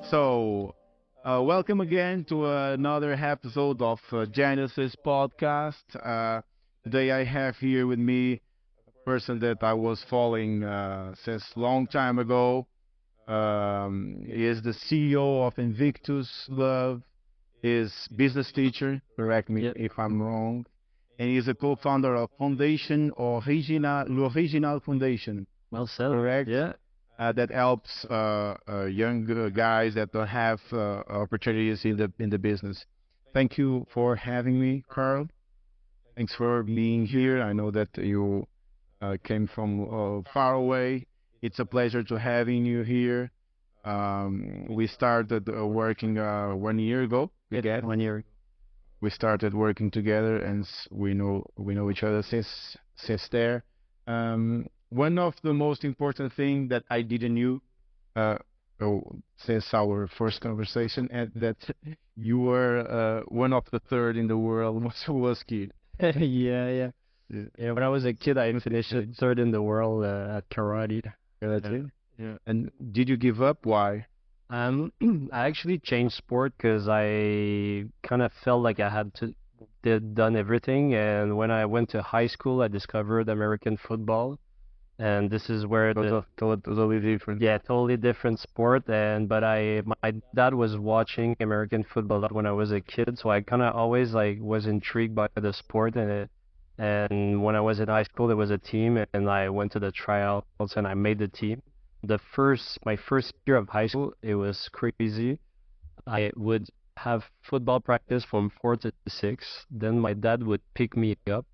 So, welcome again to another episode of Genesis podcast. Today I have here with me a person that I was following since long time ago. He is the CEO of Invictus Gloves, is business teacher, correct me Yeah, if I'm wrong, and he's a co-founder of Foundation L'Original Foundation, well said. correct? Yeah, That helps young guys that don't have opportunities in the business. Thank you for having me, Carl. Thanks for being here. I know that you came from far away. It's a pleasure to having you here. We started working 1 year ago. I it guess when you're we started working together, and we know each other since there. One of the most important thing that I didn't knew uh, oh, since our first conversation, and that you were one of the third in the world was kid. yeah. Yeah. Yeah, when I was a kid, I finished third in the world at karate. That's Yeah, it. yeah. And did you give up? Why? Um, I actually changed sport because I kind of felt like I had to did done everything, and when I went to high school, I discovered American football, and this is where Totally different. yeah, totally different sport. And but my dad was watching American football when I was a kid, so I kind of always like was intrigued by the sport. And when I was in high school, there was a team, and I went to the tryouts and I made the team. My first year of high school, it was crazy. I would have football practice from 4 to 6. Then my dad would pick me up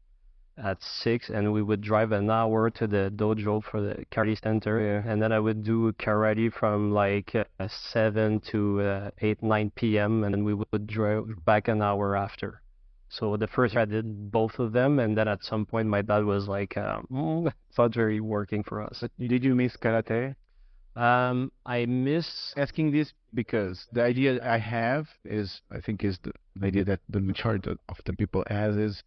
at 6, and we would drive an hour to the dojo for the karate center. Yeah. And then I would do karate from like 7 to 8, 9 p.m. And then we would drive back an hour after. So the first year I did both of them, and then at some point my dad was like, it's not very working for us. But did you miss karate? I miss, Asking this because the idea I have is, I think, is the idea that the majority of the people has is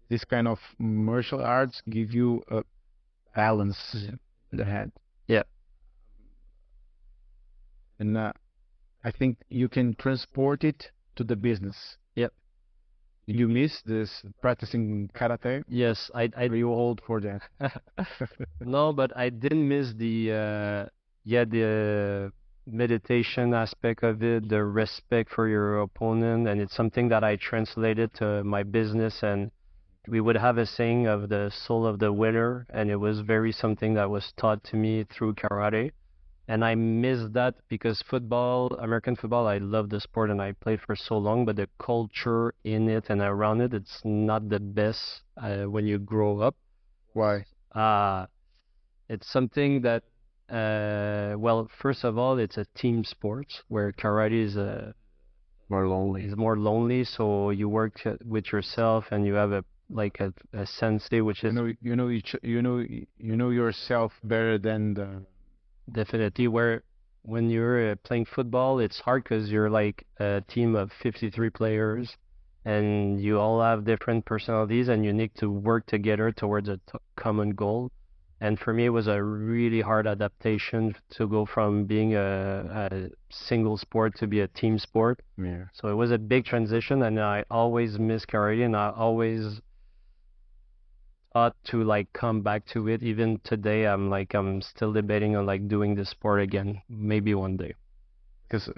this kind of martial arts give you a balance yeah, in the head, yeah, and I think you can transport it to the business. yeah. You miss this practicing karate? Yes, Are you old for that? no, but I didn't miss the meditation aspect of it, the respect for your opponent, and it's something that I translated to my business. And we would have a saying of the soul of the winner, and it was very something that was taught to me through karate. And I miss that because football, American football, I love the sport and I played for so long, but the culture in it and around it, it's not the best when you grow up. Why? Uh, it's something that, well, first of all, it's a team sport where karate More lonely. is more lonely. So you work with yourself and you have a sensei, which is You know yourself better than the. definitely where when you're playing football, it's hard because you're like a team of 53 players and you all have different personalities and you need to work together towards a common goal. And for me, it was a really hard adaptation to go from being a single sport to be a team sport. Yeah. So it was a big transition, and I always miss karate, and I always thought to like come back to it. Even today, I'm still debating on like doing the sport again, maybe one day. Because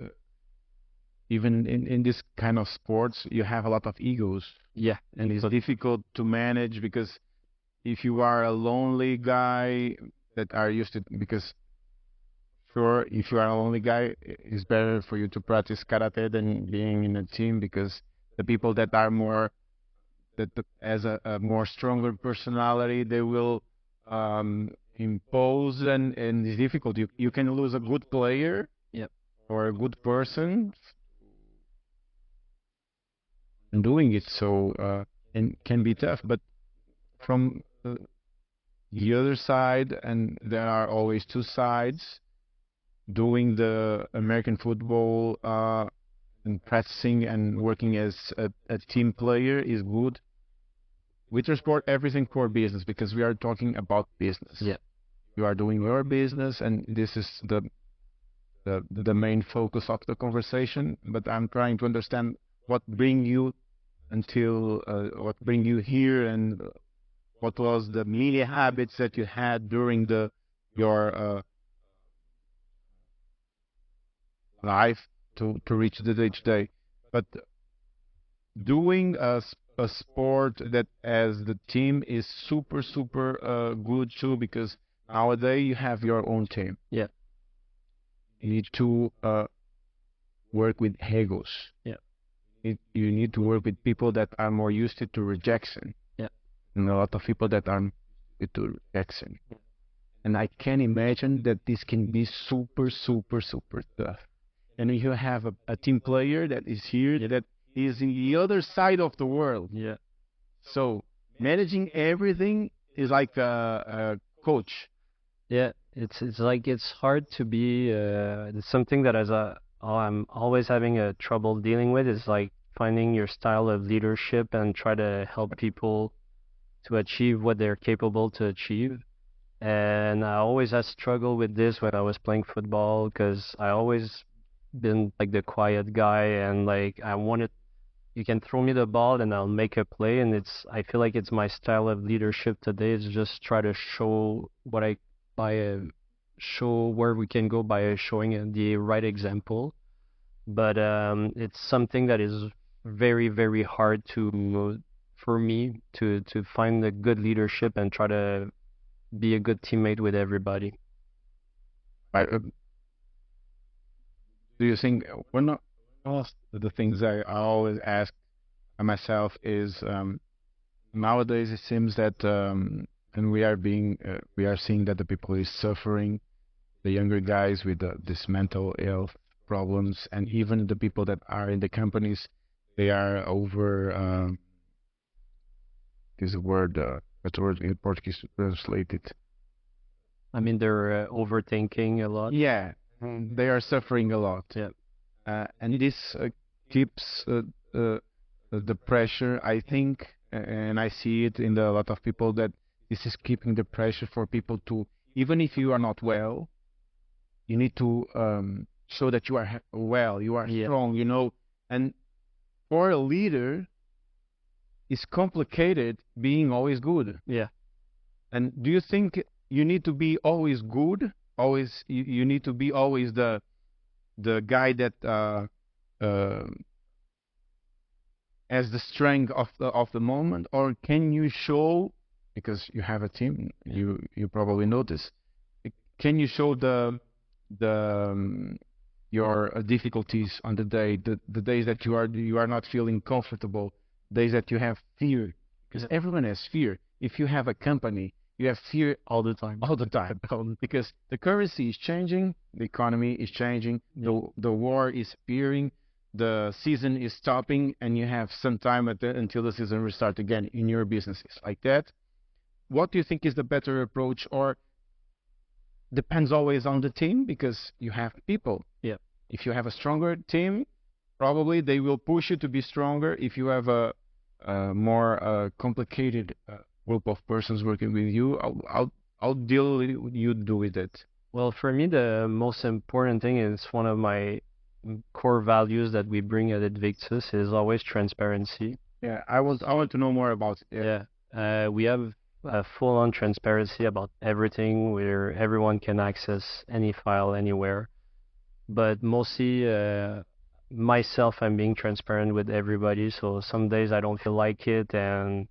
even in this kind of sports, you have a lot of egos, Yeah, and it's difficult to manage because if you are a lonely guy that are used to, because sure, if you are a lonely guy, it's better for you to practice karate than being in a team because the people that are more as a more stronger personality, they will impose, and it's difficult. You can lose a good player yep, or a good person in doing it, so and can be tough. But from the other side, and there are always two sides, doing the American football and practicing and working as a team player is good. We transport everything for business because we are talking about business. yeah, You are doing your business, and this is the main focus of the conversation, but I'm trying to understand what bring you until what bring you here, and what was the many habits that you had during the your life to reach the day to day. But doing a sport that as the team is super good too, because nowadays you have your own team. Yeah. You need to work with egos. Yeah. You need to work with people that are more used to rejection, Yeah. and a lot of people that are used to rejection. And I can imagine that this can be super tough. And you have a team player that is here that is in the other side of the world. Yeah. So managing everything is like a coach. Yeah, it's like it's hard to be it's something that I'm always having a trouble dealing with is like finding your style of leadership and try to help people to achieve what they're capable to achieve. And I always had struggle with this when I was playing football because I always been like the quiet guy and like I wanted you can throw me the ball and I'll make a play and it's I feel like it's my style of leadership today is just try to show what I by show where we can go by showing the right example. But it's something that is very hard to for me to find a good leadership and try to be a good teammate with everybody. Right? Do you think one of the things I always ask myself is nowadays it seems that and we are seeing that the people is suffering, the younger guys with this mental health problems, and even the people that are in the companies, they are over this word what's the word in Portuguese to translate it. I mean, they're overthinking a lot. Yeah, they are suffering a lot. Yeah. And this keeps the pressure, I think, and I see it in a lot of people that this is keeping the pressure for people to, even if you are not well, you need to show that you are well, you are Yeah. strong, you know. And for a leader, it's complicated being always good. Yeah. And do you think you need to be always good? Always, you need to be always the guy that uh, as the strength of the moment, or can you show, because you have a team, you probably notice, can you show the your difficulties on the day, the days that you are not feeling comfortable, days that you have fear, because everyone has fear. If you have a company, you have fear All the time. all the time, because the currency is changing, the economy is changing, the war is appearing, the season is stopping, and you have some time until the season restart again in your businesses like that. What do you think is the better approach, or depends always on the team, because you have people. Yeah. If you have a stronger team, probably they will push you to be stronger. If you have a more complicated group of persons working with you, I'll deal with you do with it. Well, for me, the most important thing is one of my core values that we bring at Invictus is always transparency. Yeah, I want to know more about it. Yeah. Yeah. We have full-on transparency about everything where everyone can access any file anywhere. But mostly myself, I'm being transparent with everybody. So some days I don't feel like it, and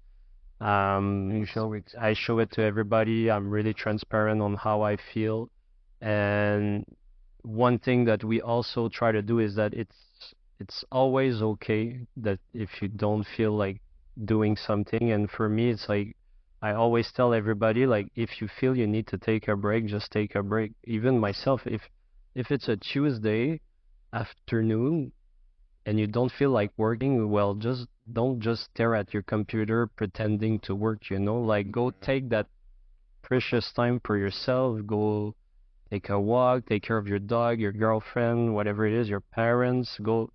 You show it. I show it to everybody. I'm really transparent on how I feel. And one thing that we also try to do is that it's always okay that if you don't feel like doing something. And for me, it's like I always tell everybody like if you feel you need to take a break, just take a break. Even myself, if it's a Tuesday afternoon and you don't feel like working, well, just don't just stare at your computer pretending to work, you know? Like go take that precious time for yourself, go take a walk, take care of your dog, your girlfriend, whatever it is, your parents, go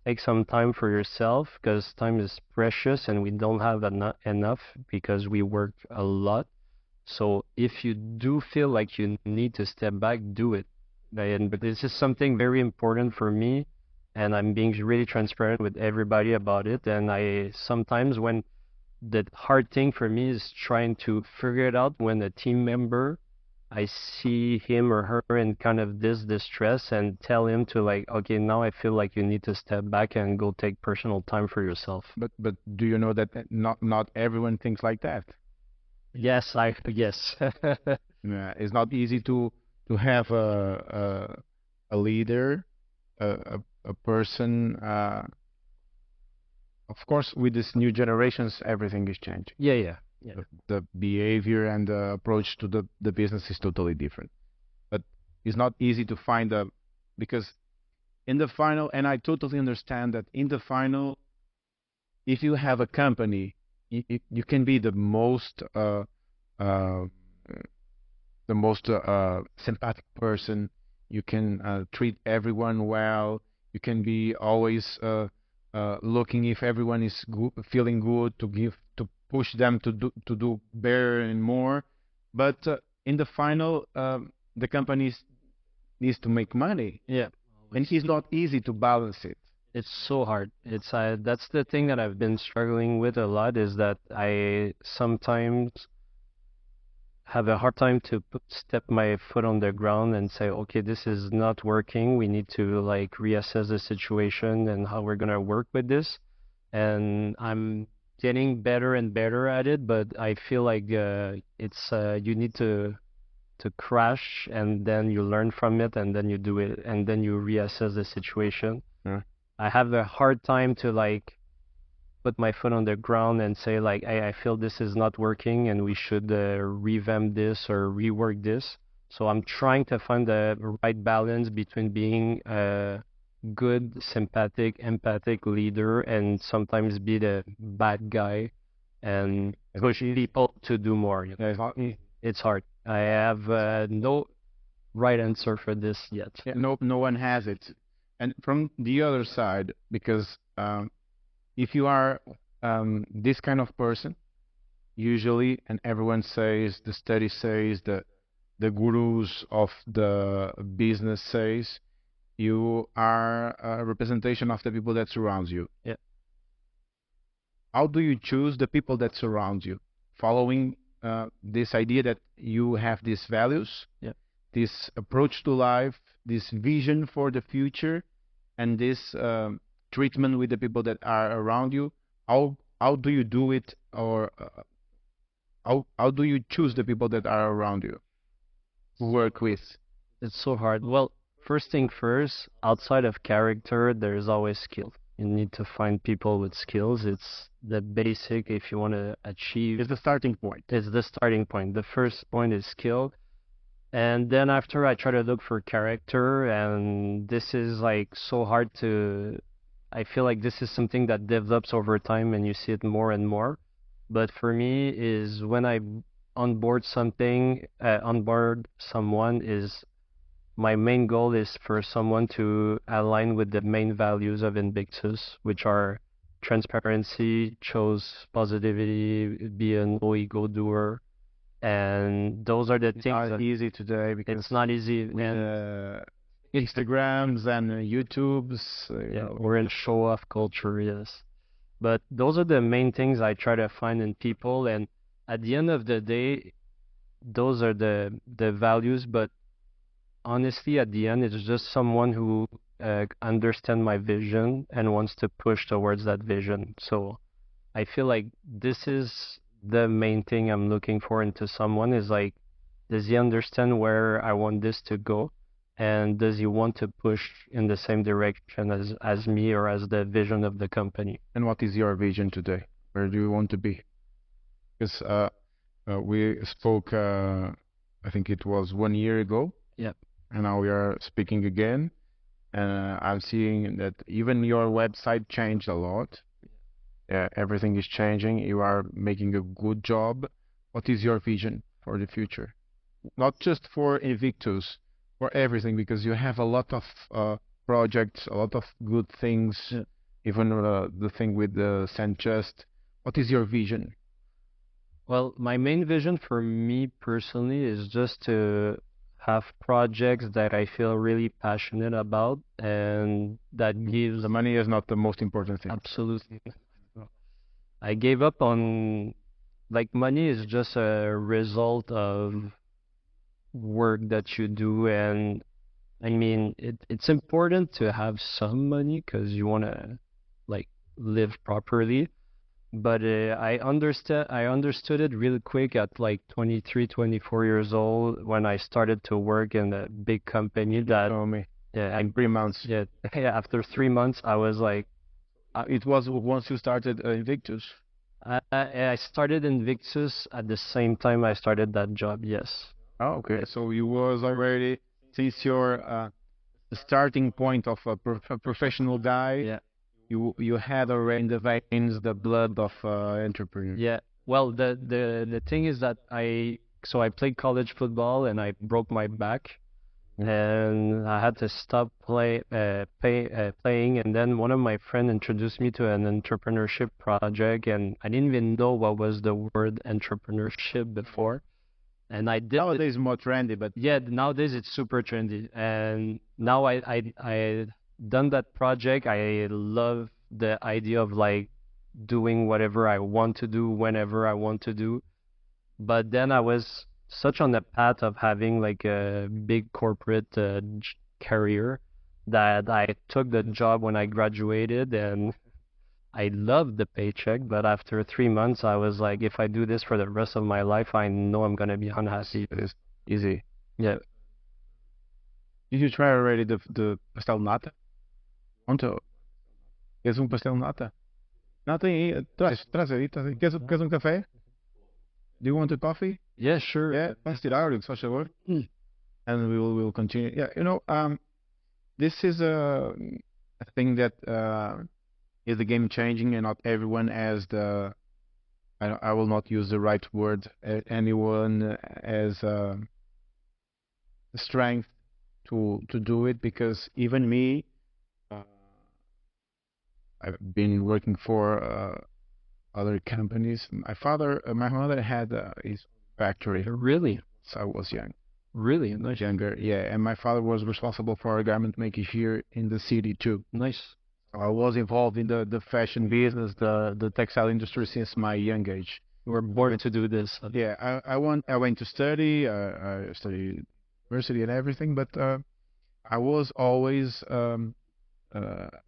take some time for yourself because time is precious and we don't have enough because we work a lot. So if you do feel like you need to step back, do it. But this is something very important for me, and I'm being really transparent with everybody about it. And I sometimes when the hard thing for me is trying to figure it out when a team member I see him or her in kind of this distress and tell him to like, okay, now I feel like you need to step back and go take personal time for yourself. But do you know that not everyone thinks like that? Yes. Yeah, it's not easy to have a leader, a person. Of course, with this new generations, everything is changing. Yeah, yeah, yeah. The behavior and the approach to the business is totally different. But it's not easy to find a because in the final, and I totally understand that in the final, if you have a company, you can be uh, the most sympathetic person. You can treat everyone well. You can be always looking if everyone is feeling good to push them to do better and more. But in the final, the company needs to make money, Yeah. and it's not easy to balance it. It's so hard. It's that's the thing that I've been struggling with a lot is that I sometimes have a hard time to step my foot on the ground and say, okay, this is not working. We need to like reassess the situation and how we're gonna work with this. And I'm getting better and better at it, but I feel like it's you need to crash and then you learn from it and then you do it and then you reassess the situation. Yeah. I have a hard time to like put my foot on the ground and say like, I feel this is not working and we should revamp this or rework this. So I'm trying to find the right balance between being a good, sympathetic, empathic leader and sometimes be the bad guy and push people to do more. You know? Yeah, it's not It's hard. I have no right answer for this yet. Yeah, no one has it. And from the other side, because if you are this kind of person, usually, and everyone says, the study says, the gurus of the business says, you are a representation of the people that surrounds you. Yeah. How do you choose the people that surround you? Following this idea that you have these values, Yeah. this approach to life, this vision for the future, and this treatment with the people that are around you. How do you do it, or how do you choose the people that are around you to work with? It's so hard. Well, first thing first, outside of character, there's always skill. You need to find people with skills. It's the basic if you want to achieve. It's the starting point. It's the starting point. The first point is skill. And then after I try to look for character, and this is like so hard to, I feel like this is something that develops over time and you see it more and more. But for me is when I onboard someone is my main goal is for someone to align with the main values of Invictus, which are transparency, chose positivity, be an no ego doer, and those are the It's things not that easy today because it's not easy. with And Instagrams and YouTubes, yeah, we're in show-off culture, yes. But those are the main things I try to find in people, and at the end of the day, those are the values. But honestly, at the end, it's just someone who understands my vision and wants to push towards that vision. So I feel like this is the main thing I'm looking for into someone is like, does he understand where I want this to go? And does he want to push in the same direction as me or as the vision of the company? And what is your vision today? Where do you want to be? Because we spoke, I think it was 1 year ago. Yeah. And now we are speaking again. And I'm seeing that even your website changed a lot. Everything is changing. You are making a good job. What is your vision for the future? Not just for Invictus, for everything, because you have a lot of projects, a lot of good things, Yeah. even the thing with the Sanchez. What is your vision? Well, my main vision for me personally is just to have projects that I feel really passionate about, and that gives The money is not the most important thing. absolutely. I gave up on like money is just a result of work that you do, and I mean it's important to have some money because you want to like live properly. But I understood it really quick at like 23, 24 years old when I started to work in a big company that Show me. yeah, In 3 months. yeah, yeah, after 3 months I was like It was once you started Invictus. I started Invictus at the same time I started that job, yes. Oh, okay. So you was already, since your the starting point of a professional guy, Yeah. you had already in the veins the blood of entrepreneur. Yeah. Well, the thing is that I played college football and I broke my back Mm. and I had to stop playing, and then one of my friends introduced me to an entrepreneurship project, and I didn't even know what was the word entrepreneurship before, and I did it. Nowadays more trendy, but Yeah, nowadays it's super trendy, and now I done that project. I love the idea of like doing whatever I want to do whenever I want to do. But then I was such on the path of having like a big corporate career that I took the job when I graduated, and I loved the paycheck. But after 3 months, I was like, if I do this for the rest of my life, I know I'm gonna be unhappy. it is easy. Yeah. Did you try already the pastel nata? Want to? Queres pastel nata? Nata aí, traz aí, traz aí. Queres café? Do you want a coffee? Yeah, sure. Yeah, pass it out, só favor. And we will continue. Yeah, this is a thing that is the game changing, and not everyone has the. I will not use the right word. Anyone has the strength to do it, because even me, uh, I've been working for other companies. My mother had his factory. Really? So I was young. Really? Much Nice. younger, yeah. And my father was responsible for garment making here in the city too. Nice. So I was involved in the fashion business, the textile industry since my young age. You were born to do this. Yeah, I went to study. I studied university and everything, but I was always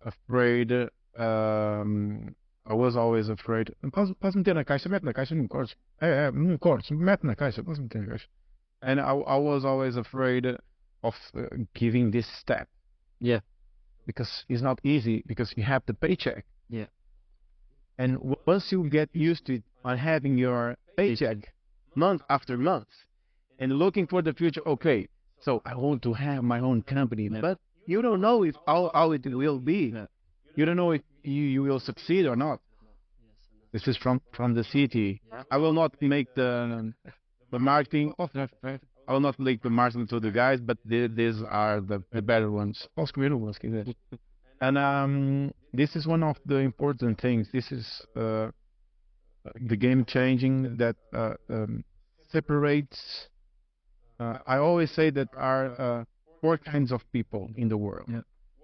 afraid. I was always afraid. Posso meter na caixa? Mete na caixa, não cortes. Não cortes, mete na caixa, posso meter na caixa. And I was always afraid of giving this step. Yeah. Because it's not easy, because you have the paycheck. Yeah. And once you get used to it, on having your paycheck month after month and looking for the future, okay, so I want to have my own company, Yeah. but you don't know if how it will be. Yeah. You don't know if you will succeed or not. This is from the city. I will not make the marketing of that. I will not make the marketing to the guys, but these are the better ones. Posso comer umas, se quiser. And this is one of the important things. This is the game changing that separates. I always say that are four kinds of people in the world. Yeah.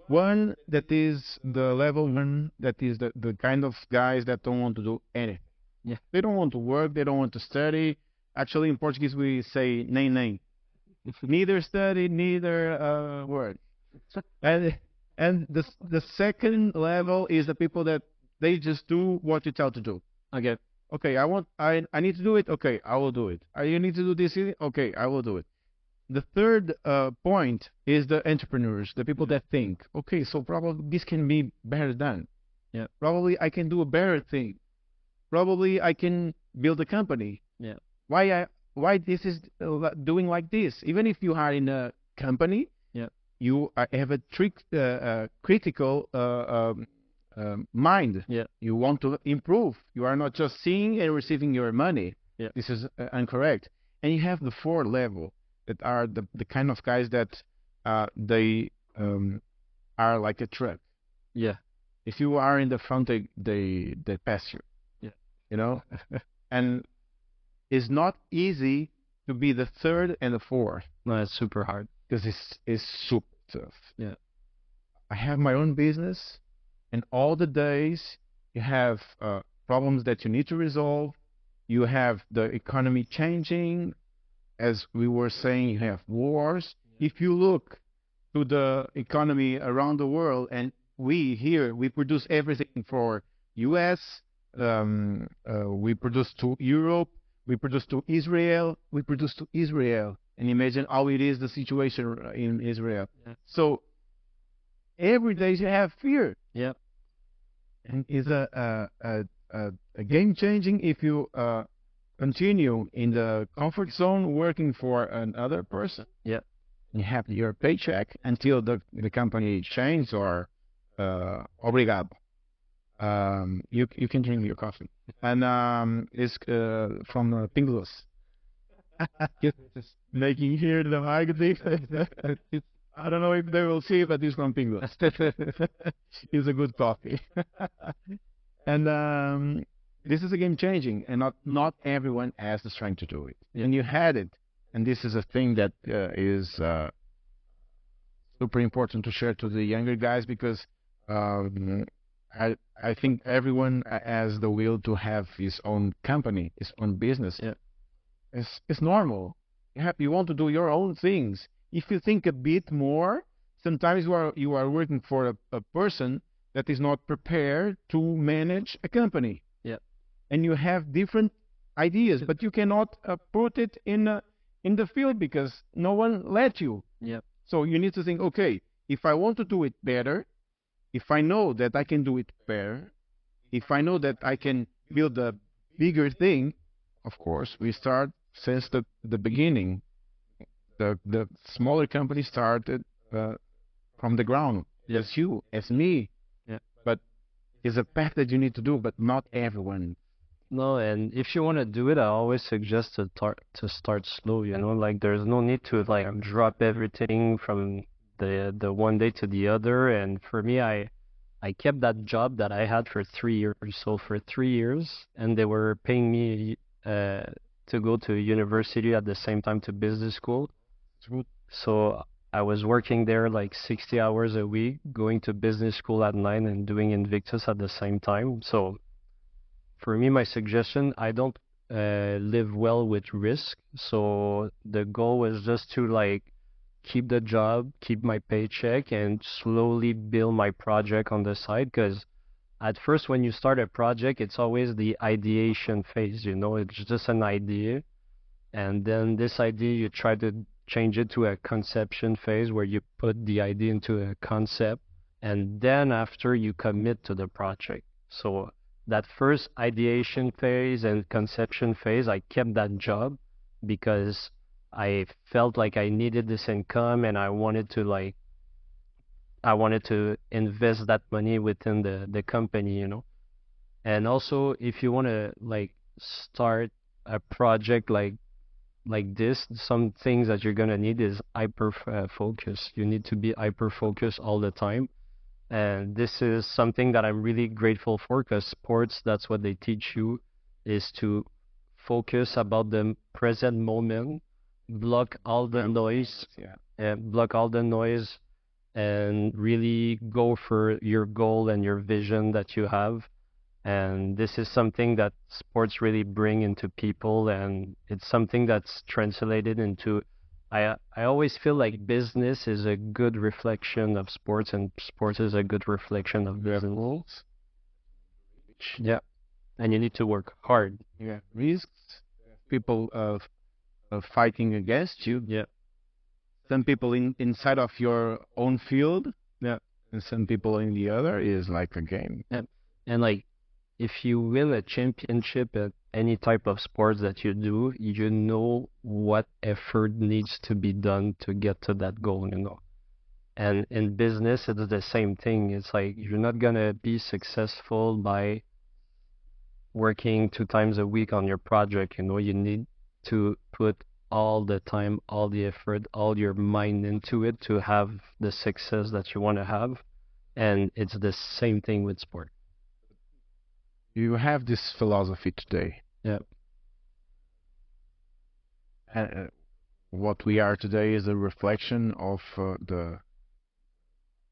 One that is the level one, that is the kind of guys that don't want to do anything. Yeah. They don't want to work, they don't want to study. Actually, in Portuguese, we say nem. Neither study, neither work. And the second level is the people that they just do what you tell to do. Okay. Okay, I need to do it. Okay, I will do it. You need to do this. Okay, I will do it. The third point is the entrepreneurs, the people that think, okay, so probably this can be better done. Yeah. Probably I can do a better thing. Probably I can build a company. Yeah. Why this is doing like this? Even if you are in a company, Yeah. you have a critical mind. Yeah. You want to improve. You are not just seeing and receiving your money. Yeah. This is incorrect. And you have the fourth level, that are the kind of guys that they are like a truck. Yeah. If you are in the front, they pass you. Yeah. You know, and it's not easy to be the third and the fourth No, it's super hard. because it's super tough. Yeah. I have my own business, and all the days you have problems that you need to resolve. You have the economy changing, as we were saying. You have wars. If you look to the economy around the world, and we here we produce everything for U.S. We produce to Europe. We produce to Israel. We produce to Israel. And imagine how it is the situation in Israel. Yeah. So every day you have fear, Yeah. and it's a game changing if you continue in the comfort zone working for another person. Yeah. You have your paycheck until the company changes or obrigado. You can drink your coffee, and it's from Pinglos. Just making here the marketing. I don't know if they will see, but it's from Pinglos. It's a good coffee. And this is a game changing, and not everyone has the strength to do it. Yeah. And you had it, and this is a thing that is super important to share to the younger guys because um, I think everyone has the will to have his own company, his own business. Yeah. It's normal. You want to do your own things. If you think a bit more, sometimes you are working for a person that is not prepared to manage a company. Yeah. And you have different ideas, but you cannot put it in the field because no one let you. Yeah. So you need to think, okay, if I want to do it better, if I know that I can do it better, if I know that I can build a bigger thing, of course, we start since the beginning. The smaller company started from the ground. Yeah. As you, as me. Yeah. But it's a path that you need to do, but not everyone. No, and if you want to do it, I always suggest to start slow, like there's no need to like drop everything from the one day to the other. And for me, I kept that job that I had for 3 years. So for 3 years, and they were paying me to go to university at the same time to business school. It's good. So I was working there like 60 hours a week, going to business school at night and doing Invictus at the same time. So for me, my suggestion, I don't live well with risk. So the goal was just to like keep the job, keep my paycheck, and slowly build my project on the side. Because at first, when you start a project, it's always the ideation phase, it's just an idea. And then this idea, you try to change it to a conception phase where you put the idea into a concept. And then after you commit to the project. So that first ideation phase and conception phase, I kept that job because I felt like I needed this income and I wanted to invest that money within the company. And also if you want to like start a project like this, some things that you're gonna need is hyper focus. You need to be hyper focused all the time. And this is something that I'm really grateful for because sports, that's what they teach you, is to focus about the present moment, block all the noise, Yeah. block all the noise, and really go for your goal and your vision that you have. And this is something that sports really bring into people, and it's something that's translated into. I always feel like business is a good reflection of sports, and sports is a good reflection of You have business. rules. Yeah, and you need to work hard. You have risks. People fighting against you. Yeah, Some people inside of your own field, yeah, and some people in the other is like a game. yeah. And like, if you win a championship at any type of sports that you do, you know what effort needs to be done to get to that goal. And in business, it's the same thing. It's like you're not gonna be successful by working 2 times a week on your project. You need to put all the time, all the effort, all your mind into it to have the success that you want to have. And it's the same thing with sport. You have this philosophy today, Yeah, what we are today is a reflection of the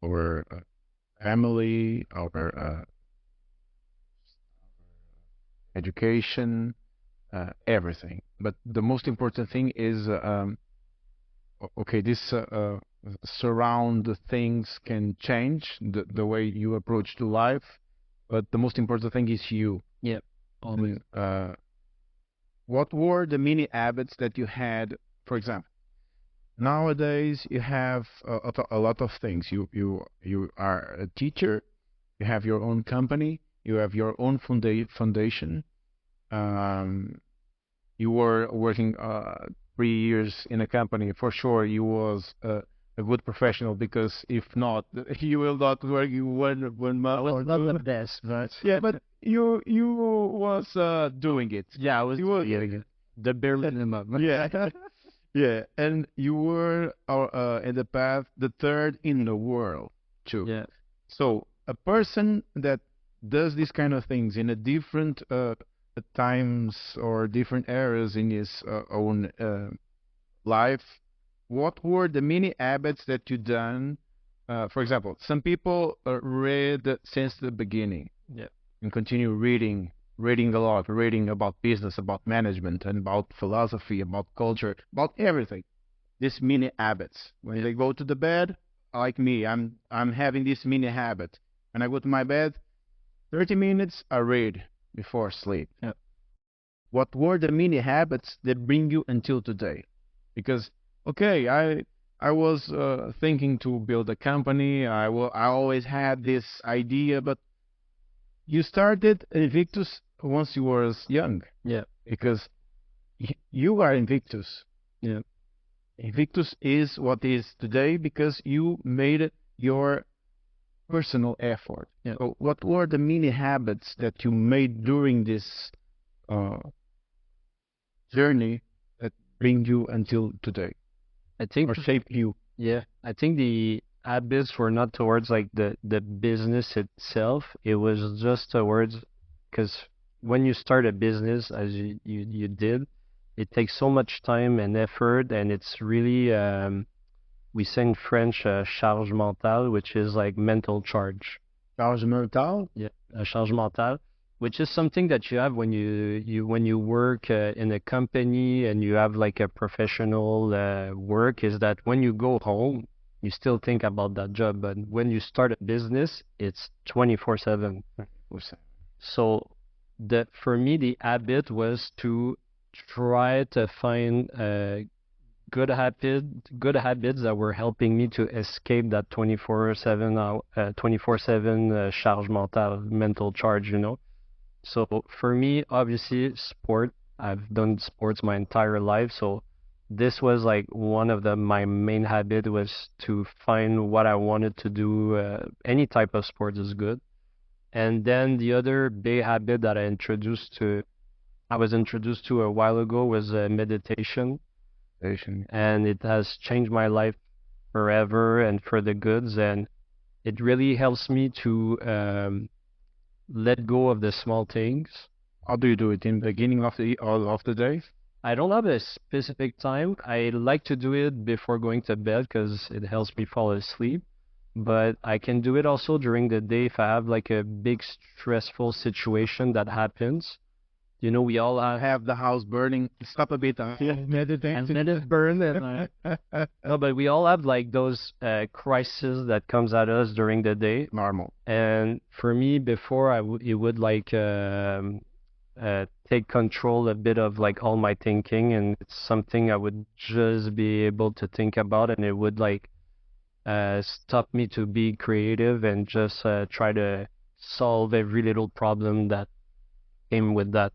our family, our education, everything. But the most important thing is okay, this surround things can change the way you approach to life, but the most important thing is you. Yeah, always. What were the mini habits that you had? For example, nowadays you have a lot of things. You are a teacher, you have your own company, you have your own foundation. Um, you were working 3 years in a company. For sure, you was a good professional because if not, you will not work in one month Well, or not the two. best, but Yeah, but you was doing it. yeah, I was You were getting it. The bare minimum. yeah. Yeah, and you were in the path the third in the world too. Yeah. So a person that does these kind of things in a different times or different eras in his own life, what were the mini habits that you done? For example, some people read since the beginning Yeah. and continue reading a lot, reading about business, about management, and about philosophy, about culture, about everything. These mini habits. When they go to the bed, like me, I'm having this mini habit. When I go to my bed, 30 minutes I read before sleep. Yeah. What were the mini habits that bring you until today? Because okay, I was thinking to build a company. I always had this idea, but you started Invictus once you were young, Yeah. because you are Invictus. Yeah. Invictus is what is today because you made it your personal effort. Yeah. So what were the mini habits that you made during this uh, journey that bring you until today I think or shape you? yeah, I think the habits were not towards like the business itself. It was just towards because when you start a business, as you did, it takes so much time and effort, and it's really we say in French charge mentale, which is like mental charge. Charge mental? Yeah, charge mentale, which is something that you have when when you work in a company and you have like a professional work, is that when you go home, you still think about that job, but when you start a business, it's 24/7. So the for me the habit was to try to find good habits that were helping me to escape that 24/7 charge mentale, mental charge, you know. So for me, obviously, sport. I've done sports my entire life, so this was like one of the my main habit was to find what I wanted to do. Any type of sport is good. And then the other big habit that I was introduced to a while ago was meditation, Station. and it has changed my life forever and for the goods. And it really helps me to let go of the small things. How do you do it in the beginning of the day? I don't have a specific time. I like to do it before going to bed because it helps me fall asleep. But I can do it also during the day if I have like a big stressful situation that happens. You know, we all have The house burning. Stop a bit. Yeah, meditate. and let it burn. And no, but we all have like those crises that comes at us during the day. Normal. And for me, before it would like take control a bit of like all my thinking, and it's something I would just be able to think about, and it would like stop me to be creative and just try to solve every little problem that came with that.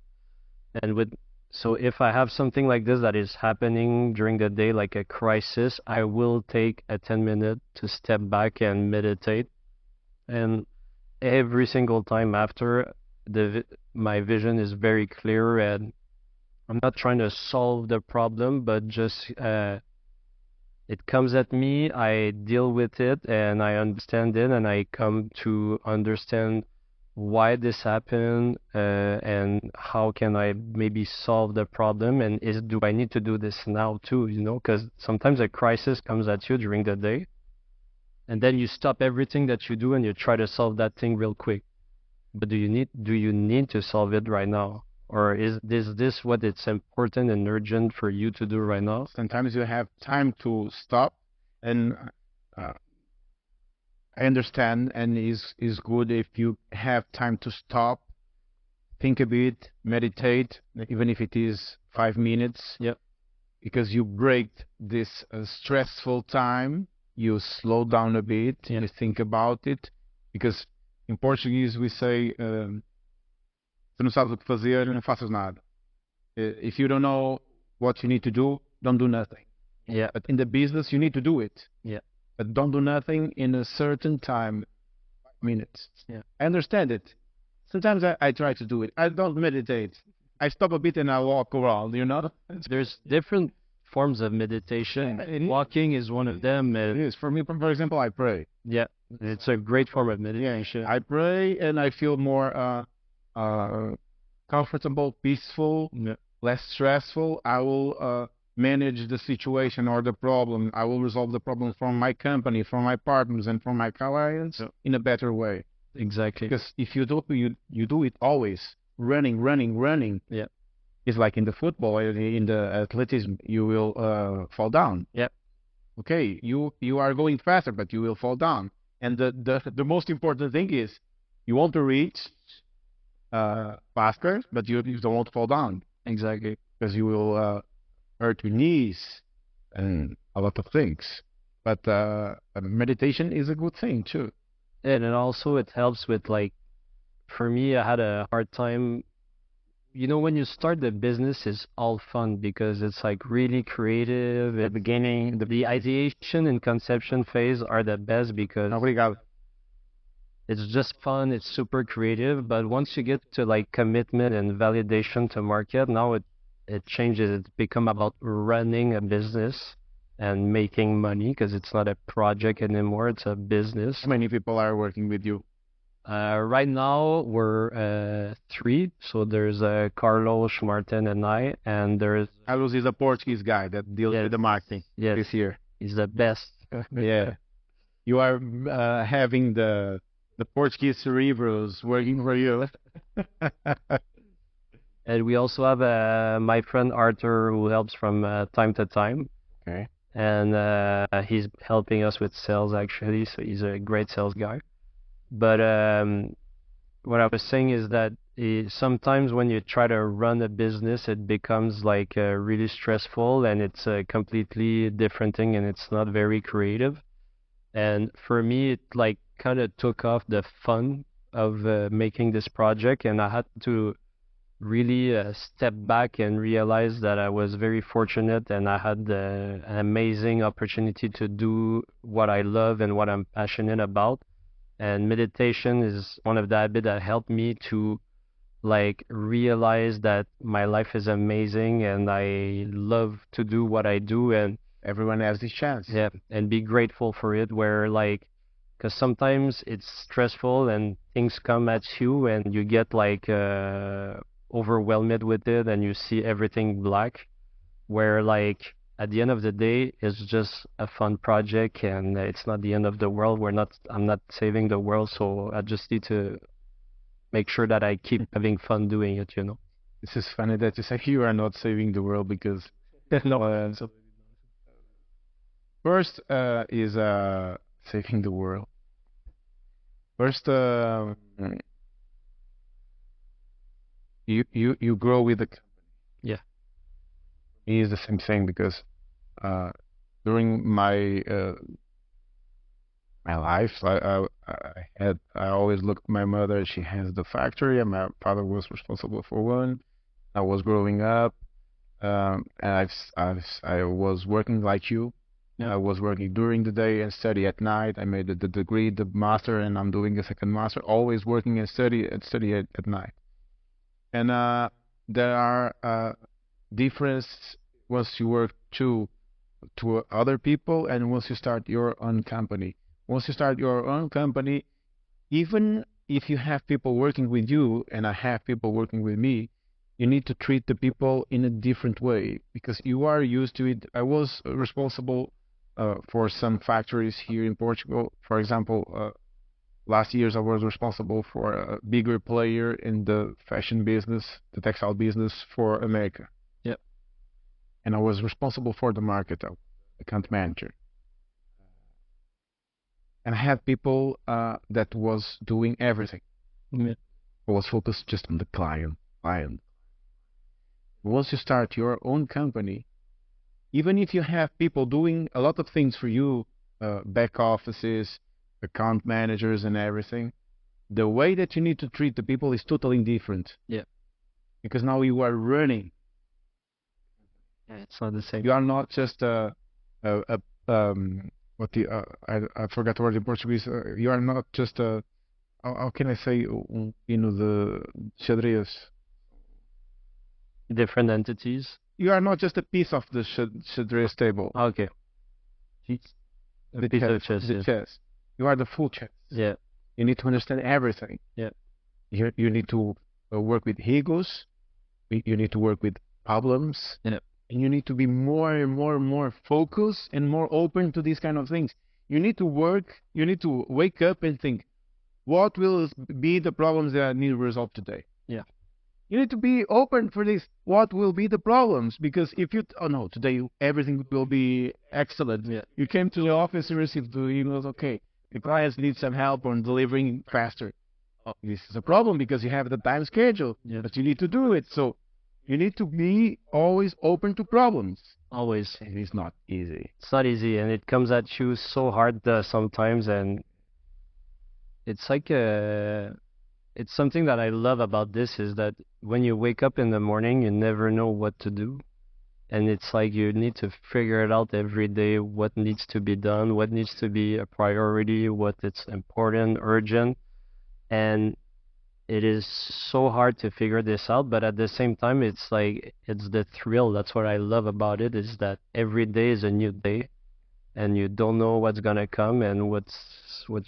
And with so if I have something like this that is happening during the day, like a crisis, I will take a 10 minute to step back and meditate. And every single time after, my vision is very clear, and I'm not trying to solve the problem, but just it comes at me, I deal with it, and I understand it, and I come to understand why this happened, and how can I maybe solve the problem, and do I need to do this now too, you know? Because sometimes a crisis comes at you during the day, and then you stop everything that you do and you try to solve that thing real quick. But do you need to solve it right now? Or is this what it's important and urgent for you to do right now? Sometimes you have time to stop, and uh, I understand, and is good if you have time to stop, think a bit, meditate, even if it is 5 minutes, Yep. because you break this stressful time. You slow down a bit, Yeah. you think about it, because in Portuguese we say, se não sabes o que fazer, não faças nada. If you don't know what you need to do, don't do nothing. Yeah. But in the business, you need to do it. Yeah. But don't do nothing in a certain time, minutes. Yeah. I understand it. Sometimes I try to do it. I don't meditate. I stop a bit and I walk around, you know? There's different forms of meditation. Walking is one of them. It is. For me, for example, I pray. Yeah, it's a great form of meditation. I pray and I feel more comfortable, peaceful, Yeah. less stressful. I will manage the situation or the problem. I will resolve the problem from my company, from my partners, and from my clients in a better way. Exactly. Because if you do it always, running. Yeah. It's like in the football, in the athleticism, you will fall down. Yeah. Okay, you are going faster, but you will fall down. And the most important thing is you want to reach faster, but you don't want to fall down. Exactly. Because you will hurt your knees and a lot of things. But meditation is a good thing too. And it also it helps with, like, for me, I had a hard time. You know, when you start the business, it's all fun because it's like really creative. At the beginning, the ideation and conception phase are the best because Obrigado. it's just fun. It's super creative. But once you get to like commitment and validation to market, now it changes. It become about running a business and making money because it's not a project anymore. It's a business. How many people are working with you? Right now we're three. So there's Carlos, Martin, and I, and there's Carlos is a Portuguese guy that deals with the marketing this year. He's the best. Yeah, you are having the Portuguese cerebros working for you. And we also have my friend Arthur who helps from time to time. Okay. And he's helping us with sales actually. So he's a great sales guy. But what I was saying is that sometimes when you try to run a business, it becomes like really stressful and it's a completely different thing and it's not very creative. And for me, it like kind of took off the fun of making this project, and I had to really step back and realize that I was very fortunate and I had an amazing opportunity to do what I love and what I'm passionate about. And meditation is one of the habits that helped me to like realize that my life is amazing and I love to do what I do, and Everyone has this chance. yeah, and be grateful for it. Where like, because sometimes it's stressful and things come at you and you get like overwhelmed with it and you see everything black. Where like at the end of the day, it's just a fun project and it's not the end of the world. I'm not saving the world, so I just need to make sure that I keep having fun doing it, you know. This is funny that you say you are not saving the world because no. First is saving the world. First, you grow with the company. Yeah. Me is the same thing because during my my life, I always looked at my mother. She has the factory, and my father was responsible for one. I was growing up, and I was working like you. Yeah. I was working during the day and study at night. I made the degree, the master, and I'm doing a second master. Always working and study at night. And there are difference once you work to other people and once you start your own company. Once you start your own company, even if you have people working with you and I have people working with me, you need to treat the people in a different way because you are used to it. I was responsible for some factories here in Portugal. For example, last years I was responsible for a bigger player in the fashion business, the textile business for America. Yep. And I was responsible for the market, account manager. And I had people that was doing everything. Yeah. I was focused just on the client. Once you start your own company, even if you have people doing a lot of things for you, back offices, account managers and everything, the way that you need to treat the people is totally different. Yeah. Because now you are running. Yeah, it's not the same. You are not just a I forgot the word in Portuguese. You are not just a, how can I say, the xadrez. Different entities. You are not just a piece of the xadrez table. Okay. The piece of chess, chess, the yeah. chess. You are the full chess. Yeah. You need to understand everything. Yeah. You need to work with egos. You need to work with problems. Yeah. And you need to be more and more focused and more open to these kind of things. You need to wake up and think, what will be the problems that I need to resolve today? Yeah. You need to be open for this. What will be the problems? Because if you, oh no, today everything will be excellent. Yeah. You came to the office and received the emails, okay, the clients need some help on delivering faster. Oh, this is a problem because you have the time schedule, Yeah. but you need to do it. So you need to be always open to problems. Always. It is not easy. It's not easy, and it comes at you so hard sometimes, and it's like it's something that I love about this is that when you wake up in the morning, you never know what to do. And it's like you need to figure it out every day, what needs to be done, what needs to be a priority, what it's important, urgent. And it is so hard to figure this out, but at the same time, it's like, it's the thrill. That's what I love about it, is that every day is a new day, and you don't know what's gonna come and what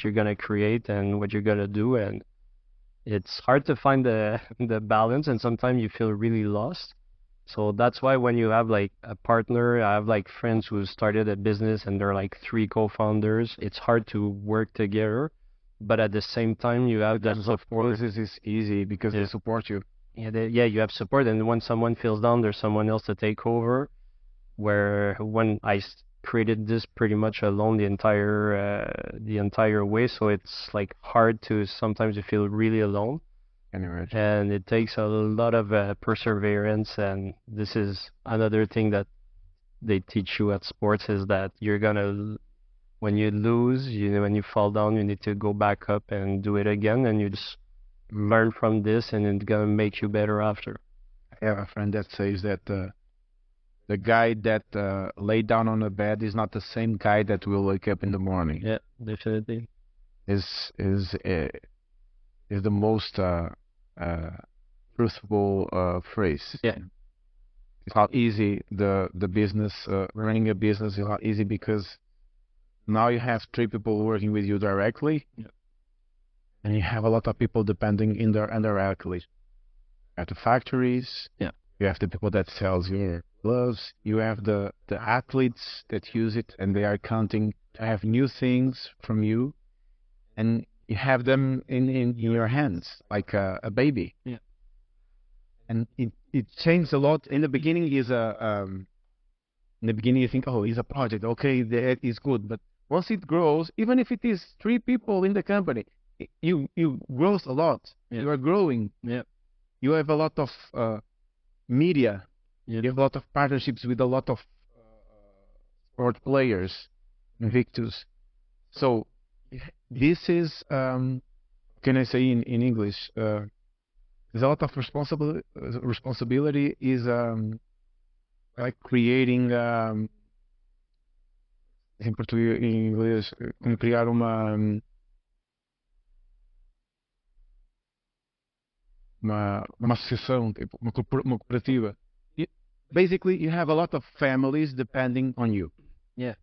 you're gonna create and what you're gonna do. And it's hard to find the the balance, and sometimes you feel really lost. So that's why when you have like a partner, I have like friends who started a business and they're like three co-founders. It's hard to work together, but at the same time you have that support. This is easy because they support you. Yeah, you have support, and when someone feels down, there's someone else to take over. Where when I created this pretty much alone the entire way, so it's like hard to sometimes you feel really alone. And it takes a lot of perseverance, and this is another thing that they teach you at sports, is that you're gonna, when you lose, when you fall down, you need to go back up and do it again, and you just learn from this, and it's gonna make you better after. I have a friend that says that the guy that lay down on the bed is not the same guy that will wake up in the morning. Yeah, definitely. Is the most truthful phrase. Yeah. It's not easy. The business, running a business is not easy because now you have three people working with you directly. Yeah. And you have a lot of people depending indirectly. At the factories. Yeah. You have the people that sells your gloves. You have the athletes that use it, and they are counting to have new things from you, and you have them in your hands like a baby. Yeah. And it changed a lot. In the beginning, in the beginning you think, oh, it's a project. Okay, that is good. But once it grows, even if it is three people in the company, you grow a lot. Yeah. You are growing. Yeah. You have a lot of media. Yeah. You have a lot of partnerships with a lot of sport players, Invictus. So this is, can I say in English? There's a lot of responsibility is like creating, em português, em inglês, como criar uma associação, tipo, uma cooperativa. Basically, you have a lot of families depending on you. Yeah.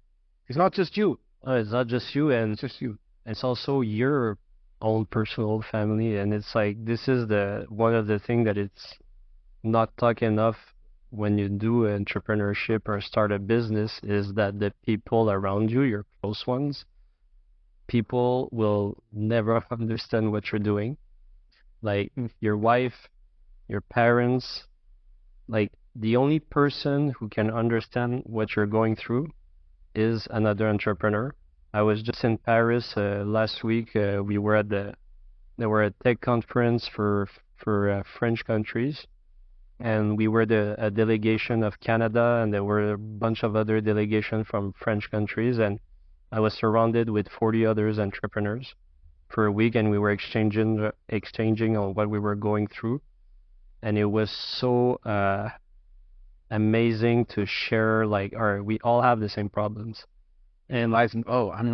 It's not just you. It's not just you, and It's just you. it's also your own personal family, and it's like this is the one of the thing that it's not talk enough when you do entrepreneurship or start a business is that the people around you, your close ones, people will never understand what you're doing. Like Mm. your wife, your parents, like the only person who can understand what you're going through is another entrepreneur. I was just in Paris last week. We were at there were a tech conference for French countries, and we were a delegation of Canada, and there were a bunch of other delegations from French countries, and I was surrounded with 40 others entrepreneurs for a week, and we were exchanging on what we were going through, and it was so amazing to share like, all right, we all have the same problems. And realizing, oh, I'm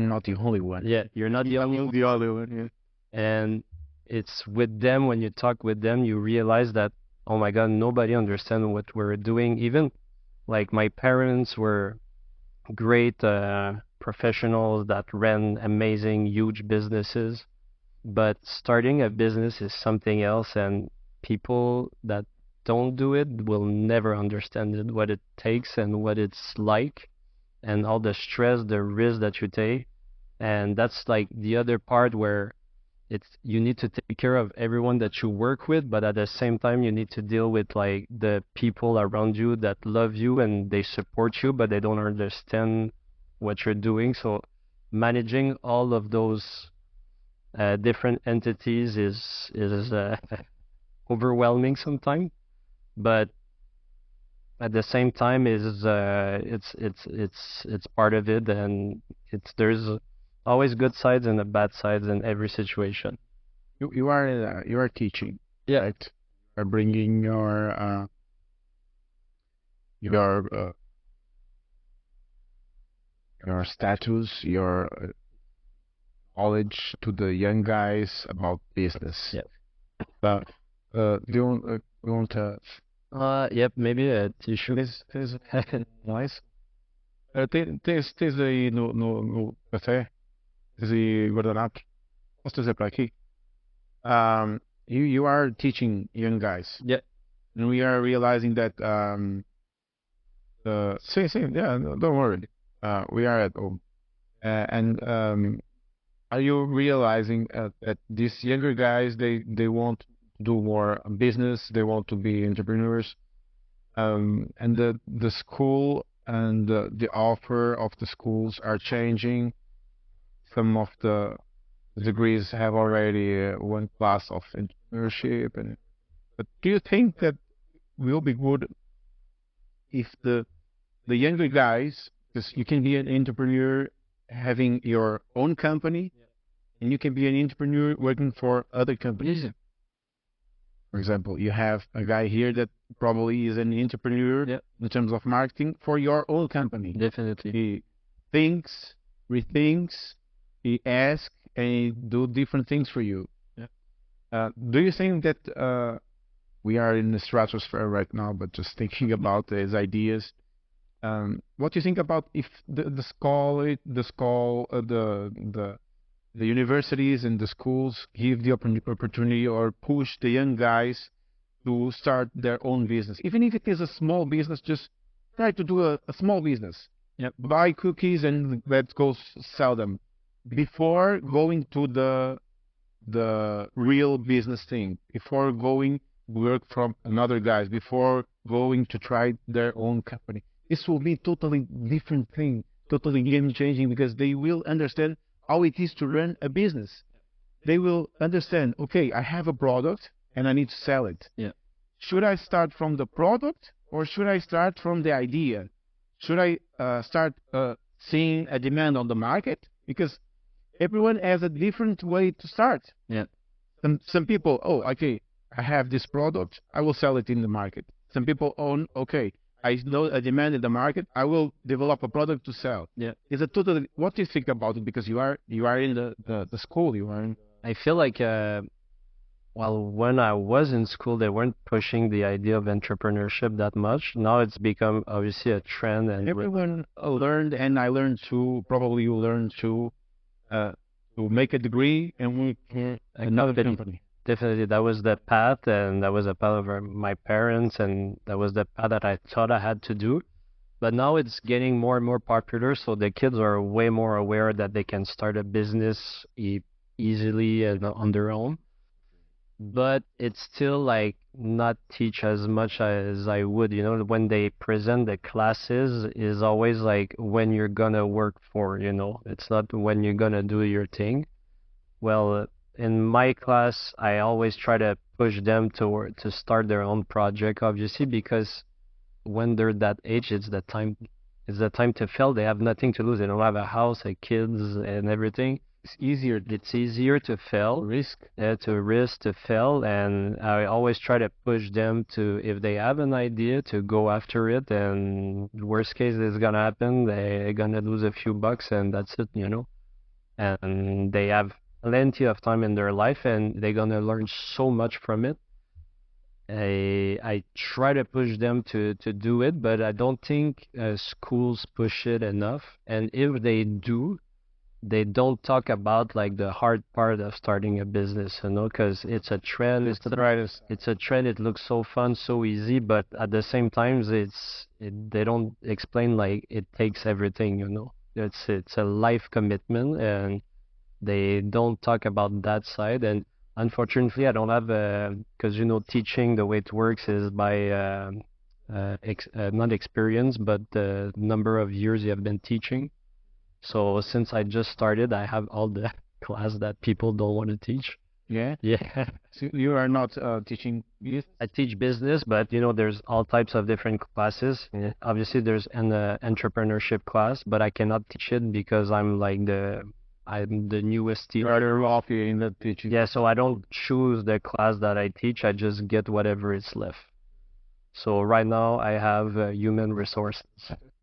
not the only one. Yeah, you're not the only I'm one. the only one. Yeah. And it's with them, when you talk with them, you realize that, oh my God, nobody understands what we're doing. Even like my parents were great professionals that ran amazing, huge businesses. But starting a business is something else, and people that don't do it will never understand it, what it takes and what it's like, and all the stress, the risk that you take. And that's like the other part where it's you need to take care of everyone that you work with, but at the same time you need to deal with like the people around you that love you and they support you, but they don't understand what you're doing. So managing all of those different entities is overwhelming sometimes, but at the same time is it's part of it, and it's there's always good sides and the bad sides in every situation. You are teaching, Yeah. right? You are bringing your your status, your knowledge to the young guys about business. Yeah. But do you want to Yep, maybe a tissue. tens nice? Tens aí no café, tens aí guardanapo. Posso trazer para aqui? You are teaching young guys, Yeah. and we are realizing that same, yeah, no, don't worry. We are at home, and are you realizing that these younger guys they want to do more business, they want to be entrepreneurs, and the school and the offer of the schools are changing. Some of the degrees have already one class of entrepreneurship, and but do you think that will be good if the younger guys, because you can be an entrepreneur having your own company, and you can be an entrepreneur working for other companies. For example, you have a guy here that probably is an entrepreneur Yeah. in terms of marketing for your own company. Definitely. He thinks, rethinks, he asks, and he do different things for you. Yeah. Do you think that we are in the stratosphere right now, but just thinking about his ideas? What do you think about if the universities and the schools give the opportunity or push the young guys to start their own business, even if it is a small business? Just try to do a small business. Yep. Buy cookies and let's go sell them before going to the real business thing, before going work from another guys, before going to try their own company. This will be totally different thing, totally game changing, because they will understand how it is to run a business. They will understand, okay, I have a product and I need to sell it. Yeah. Should I start from the product or should I start from the idea? Should I start seeing a demand on the market? Because everyone has a different way to start. Yeah. Some people, oh, okay, I have this product, I will sell it in the market. Some people own, okay, I know a demand in the market, I will develop a product to sell. Yeah. It's a totally. What do you think about it? Because you are in the school, you are in. I feel like well, when I was in school, they weren't pushing the idea of entrepreneurship that much. Now it's become obviously a trend, and Everyone learned, and I learned too. Probably you learned too, to make a degree and work for another company. Definitely, that was the path, and that was the path of my parents, and that was the path that I thought I had to do. But now it's getting more and more popular, so the kids are way more aware that they can start a business easily and on their own. But it's still like not teach as much as I would, when they present the classes is always like when you're gonna work for, it's not when you're gonna do your thing. Well, in my class, I always try to push them to start their own project, obviously, because when they're that age, it's the time to fail. They have nothing to lose. They don't have a house, a kids, and everything. It's easier to fail, to fail, and I always try to push them to, if they have an idea, to go after it. And worst case is gonna happen, they're gonna lose a few bucks, and that's it. And they have plenty of time in their life, and they're gonna learn so much from it. I try to push them to do it, but I don't think schools push it enough. And if they do, they don't talk about like the hard part of starting a business, because it's a trend. It's a trend. It looks so fun, so easy, but at the same time, they don't explain like it takes everything. It's a life commitment, and they don't talk about that side. And unfortunately, I don't have because teaching, the way it works is by not experience, but the number of years you have been teaching. So since I just started, I have all the class that people don't want to teach. Yeah. Yeah. So you are not teaching youth? I teach business, but there's all types of different classes. Yeah. Obviously, there's an entrepreneurship class, but I cannot teach it because I'm the newest teacher. Rather off in the teaching. Yeah, so I don't choose the class that I teach. I just get whatever is left. So right now I have human resources.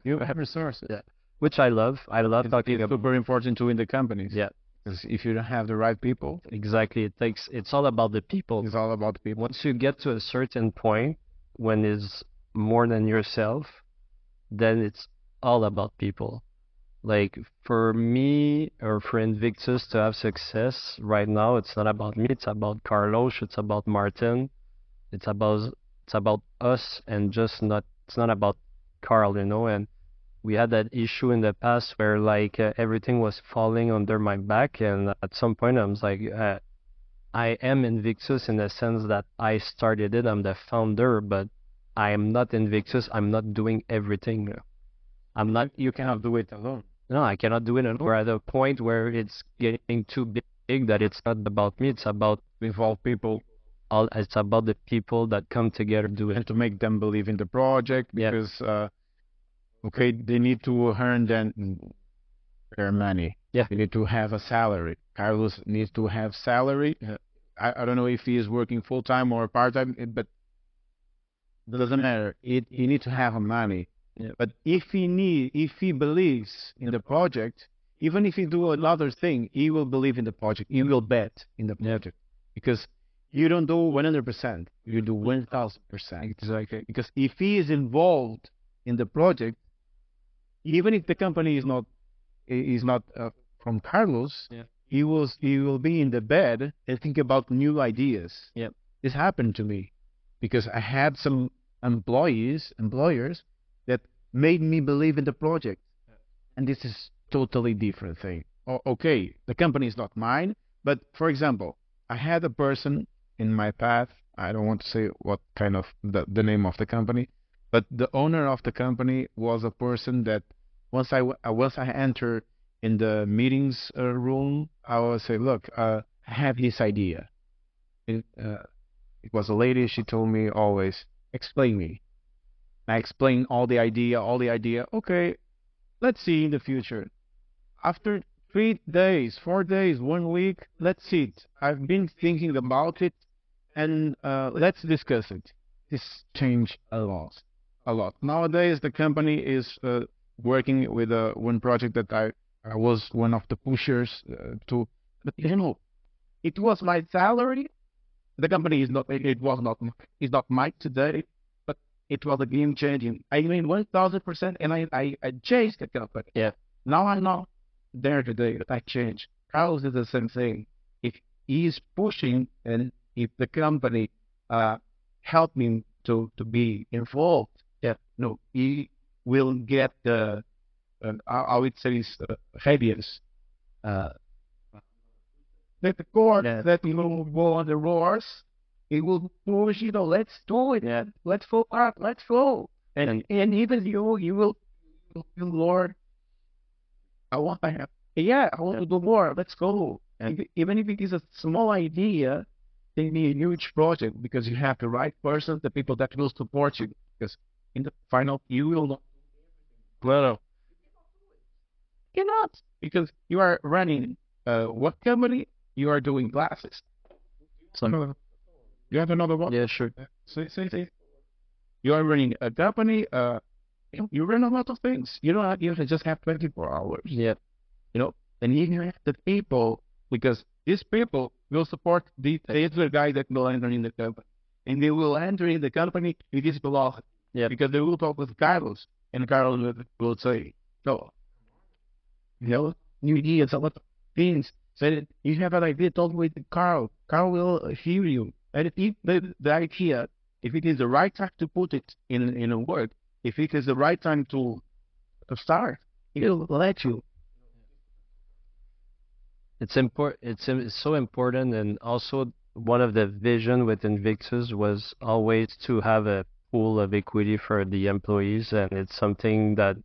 You have resources. Yeah, which I love. I love talking It's about. super important too in the companies. Yeah, Because if you don't have the right people, exactly. It's all about the people. it's all about the people. Once you get to a certain point when it's more than yourself, then it's all about people. Like for me or for Invictus to have success right now, it's not about me, it's about Carlos, it's about Martin, it's about it's about us, and just not it's not about Carl. And we had that issue in the past where like everything was falling under my back, and at some point I was like, I am Invictus in the sense that I started it, I'm the founder, but I am not Invictus, I'm not doing everything. I'm not. You cannot do it alone. No, I cannot do it anymore. We're at a point where it's getting too big that it's not about me. It's about Involve people it's about the people that come together to do and it. to make them believe in the project Yeah. because okay, they need to earn their money. Yeah. They need to have a salary. Carlos needs to have salary. I don't know if he is working full time or part time, but it doesn't matter. He needs to have money. Yeah. But if he believes in the project, even if he do another thing, he will believe in the project. He will bet in the project because you don't do 100%. You do 1,000%. Exactly. Because if he is involved in the project, even if the company is not from Carlos, Yeah. he will be in the bed and think about new ideas. Yeah. This happened to me because I had some employers that made me believe in the project, and this is totally different thing. Okay, the company is not mine, but for example, I had a person in my path. I don't want to say what kind of the name of the company, but the owner of the company was a person that once I enter in the meetings room, I will say, look, I have this idea. It was a lady. She told me always, explain me. I explain all the idea. Okay, let's see in the future. After 3 days, 4 days, 1 week, let's see it. I've been thinking about it, and let's discuss it. This changed a lot. Nowadays, the company is working with one project that I was one of the pushers to. But it was my salary. The company is not. It was not. It's not mine today. But it was a game changing. I mean, 1,000%, and I changed the company. Yeah. Now I'm not there today, but I changed. Carlos is the same thing. If he's pushing and if the company help him to be involved, that no, he will get the I would say is radiance. Uh, that the court that he will go on the roars, he will push. Let's do it. Yeah. Let's go up. Let's go. And even you will, Lord, I want to have. Yeah, I want to do more. Let's go. And even if it is a small idea, they need a huge project because you have the right person, the people that will support you. Because in the final, you will not. Well, cannot because you are running what company? You are doing glasses. So you have another one? Yeah, sure. See. You are running a company. You run a lot of things. You don't have, you just have 24 hours. Yeah. And you have the people because these people will support the other guy that will enter in the company, and they will enter in the company with this velocity. Yeah. Because they will talk with Carlos, and Carlos will say, "No, new ideas, a lot of things." So that you have an idea, talk with Carl. Carl will hear you, and if the idea, if it is the right time to put it in a word, if it is the right time to start, he'll let you. It's important. It's so important, and also one of the vision with Invictus was always to have a pool of equity for the employees, and it's something that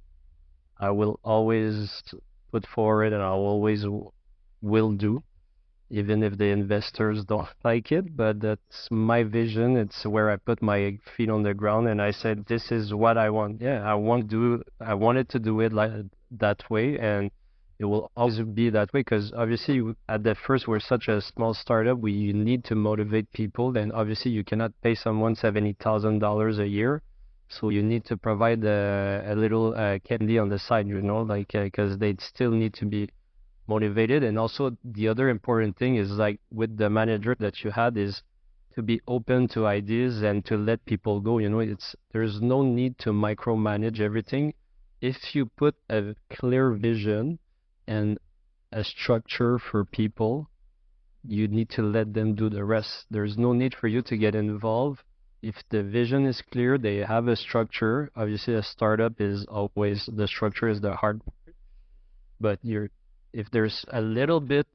I will always put forward, and I always will do, even if the investors don't like it. But that's my vision. It's where I put my feet on the ground, and I said, "This is what I want." Yeah, I wanted to do it like that way, and it will always be that way because obviously at the first we're such a small startup. We need to motivate people, and obviously you cannot pay someone $70,000 a year, so you need to provide a little candy on the side, like because they still need to be motivated. And also the other important thing is like with the manager that you had is to be open to ideas and to let people go. There's no need to micromanage everything. If you put a clear vision and a structure for people, you need to let them do the rest. There's no need for you to get involved. If the vision is clear, they have a structure. Obviously, a startup is always the structure is the hard part. But if there's a little bit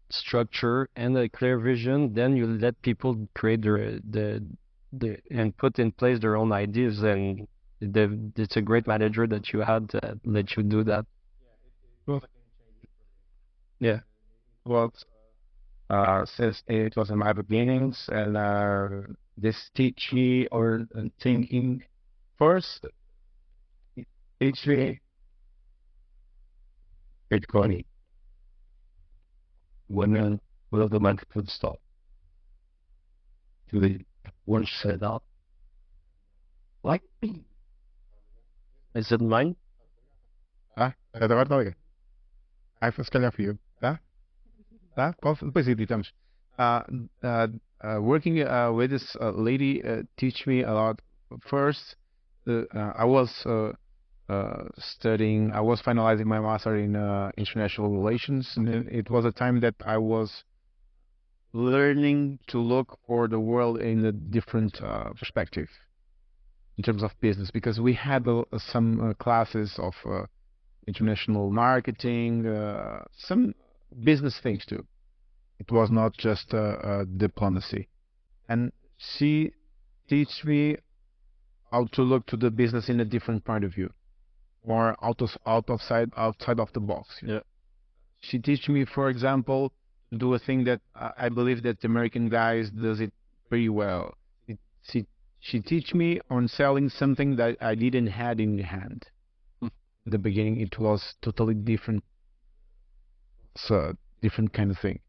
structure and a clear vision, then you let people create and put in place their own ideas. And it's a great manager that you had to let you do that. Well, Yeah. well, since it was in my beginnings, and this teach me or thinking first, it teach me Bitcoin when will the month could stop to the one set up like Is it mine? agora tá legal. Aí foi se calhar fui tá? Tá? Depois editamos. Working with this lady teach me a lot. First, I was studying. I was finalizing my master in international relations, and it was a time that I was learning to look for the world in a different perspective in terms of business, because we had some classes of international marketing, some business things too. It was not just diplomacy. And she teach me how to look to the business in a different point of view, more outside of the box. Yeah. She teach me, for example, to do a thing that I believe that the American guys does it pretty well. She teach me on selling something that I didn't had in hand. At the beginning, it was totally different, so different kind of thing.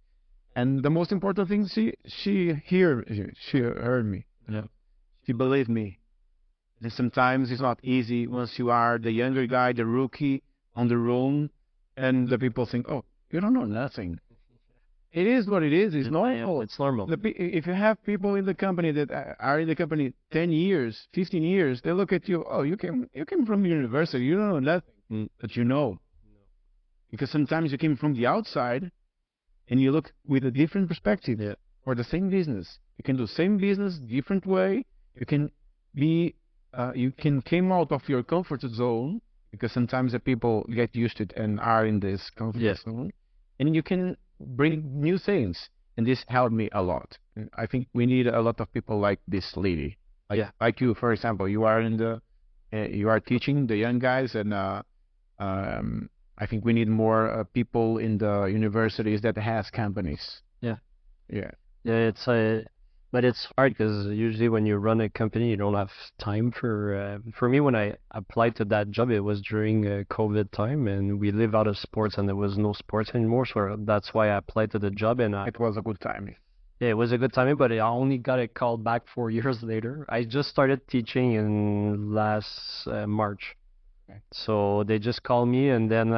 And the most important thing, she heard me. Yeah. She believed me. And sometimes it's not easy once you are the younger guy, the rookie on the room, and the people think, "Oh, you don't know nothing." It is what it is. It's normal. It's normal. If you have people in the company that are in the company 10 years, 15 years, they look at you. Oh, you came from university. You don't know nothing, but you know. because sometimes you came from the outside and you look with a different perspective for the same business. You can do same business, different way. You can be, you can came out of your comfort zone because sometimes the people get used to it and are in this comfort zone, and you can bring new things. And this helped me a lot. And I think we need a lot of people like this lady, like you, for example. You are in the, you are teaching the young guys, and I think we need more people in the universities that has companies. Yeah. Yeah. Yeah, but it's hard because usually when you run a company, you don't have time for me, when I applied to that job, it was during COVID time, and we live out of sports, and there was no sports anymore. So that's why I applied to the job, and It was a good time. yeah, it was a good timing, but I only got a call back 4 years later. I just started teaching in last March. Okay. So they just called me, and then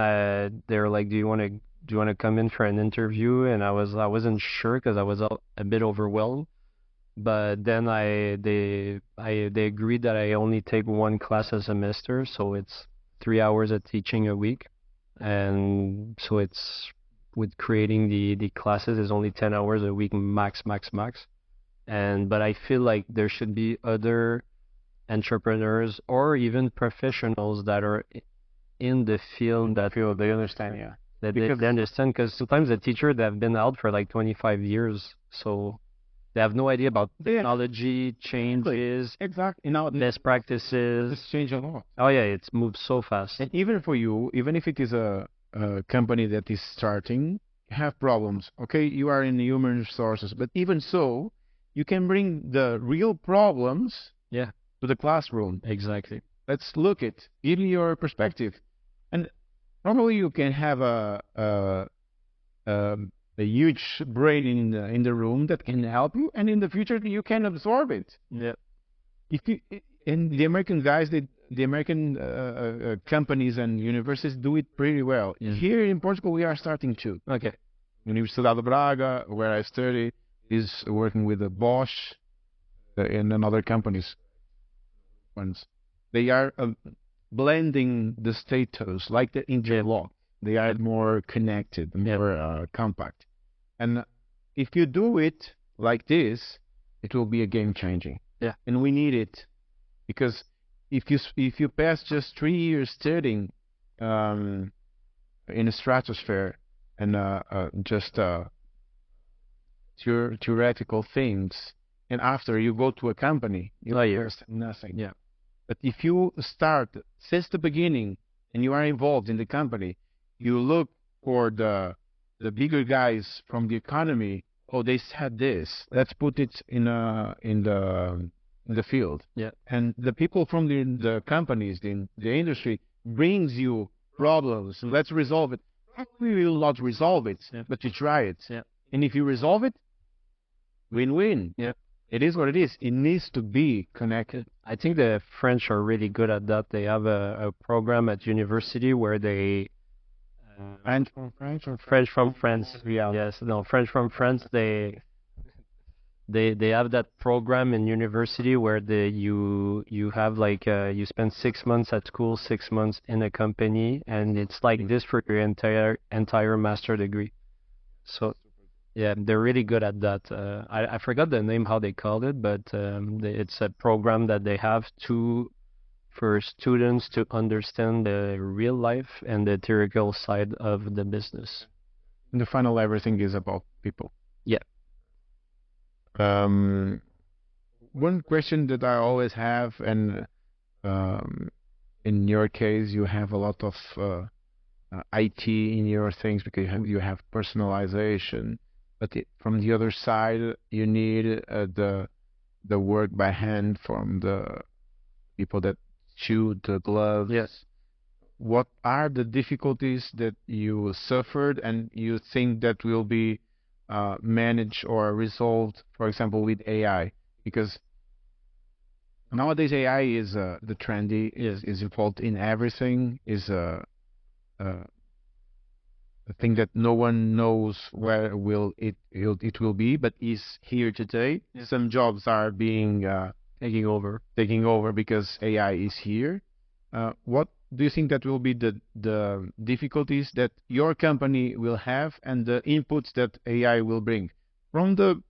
they're like, do you want to come in for an interview? And I wasn't sure because I was a bit overwhelmed. But then they agreed that I only take one class a semester, so it's 3 hours of teaching a week. And so it's, with creating the classes, is only 10 hours a week max. But I feel like there should be other entrepreneurs or even professionals that are in the field that They understand, yeah. that they understand, because sometimes the teacher, they have been out for like 25 years, so they have no idea about technology changes, exactly. Now best practices. it's changed a lot. Oh yeah, it's moved so fast. And even for you, even if it is a company that is starting, you have problems. Okay, you are in human resources, but even so, you can bring the real problems to the classroom. Exactly. Let's look at, give me your perspective. And normally you can have a huge brain in the room that can help you, and in the future you can absorb it. Yeah. If you, and the American guys, the American companies and universities do it pretty well. Here in Portugal, we are starting to. Okay. Universidade de Braga, where I study, is working with the Bosch and other companies. They are blending the status like the Indian law. They are more connected, more compact. And if you do it like this, it will be a game changing. Yeah. And we need it, because if you pass just 3 years studying in a stratosphere and just theoretical things, and after you go to a company, you understand nothing. Yeah. But if you start since the beginning and you are involved in the company, you look for the bigger guys from the economy. Oh, they said this. Let's put it in the field. Yeah. And the people from the companies, the industry, brings you problems. Let's resolve it. We will not resolve it, but you try it. Yeah. And if you resolve it, win-win. Yeah. It is what it is. It needs to be connected. I think the French are really good at that. They have a program at university where they French from French or French from France. Yeah. Yes, no, French from France. They have that program in university where you have like you spend 6 months at school, 6 months in a company, and it's like this for your entire master degree. So yeah, they're really good at that. I forgot the name, how they called it, but it's a program that they have for students to understand the real life and the theoretical side of the business. In the final, everything is about people. Yeah. One question that I always have, and in your case, you have a lot of IT in your things because you have personalization. But from the other side, you need the work by hand from the people that chew the gloves. Yes. What are the difficulties that you suffered and you think that will be managed or resolved, for example, with AI? Because nowadays AI is the trendy, is involved in everything, is a thing that no one knows where it will be, but is here today. Yeah. Some jobs are being taking over because AI is here. What do you think that will be the difficulties that your company will have and the inputs that AI will bring? From the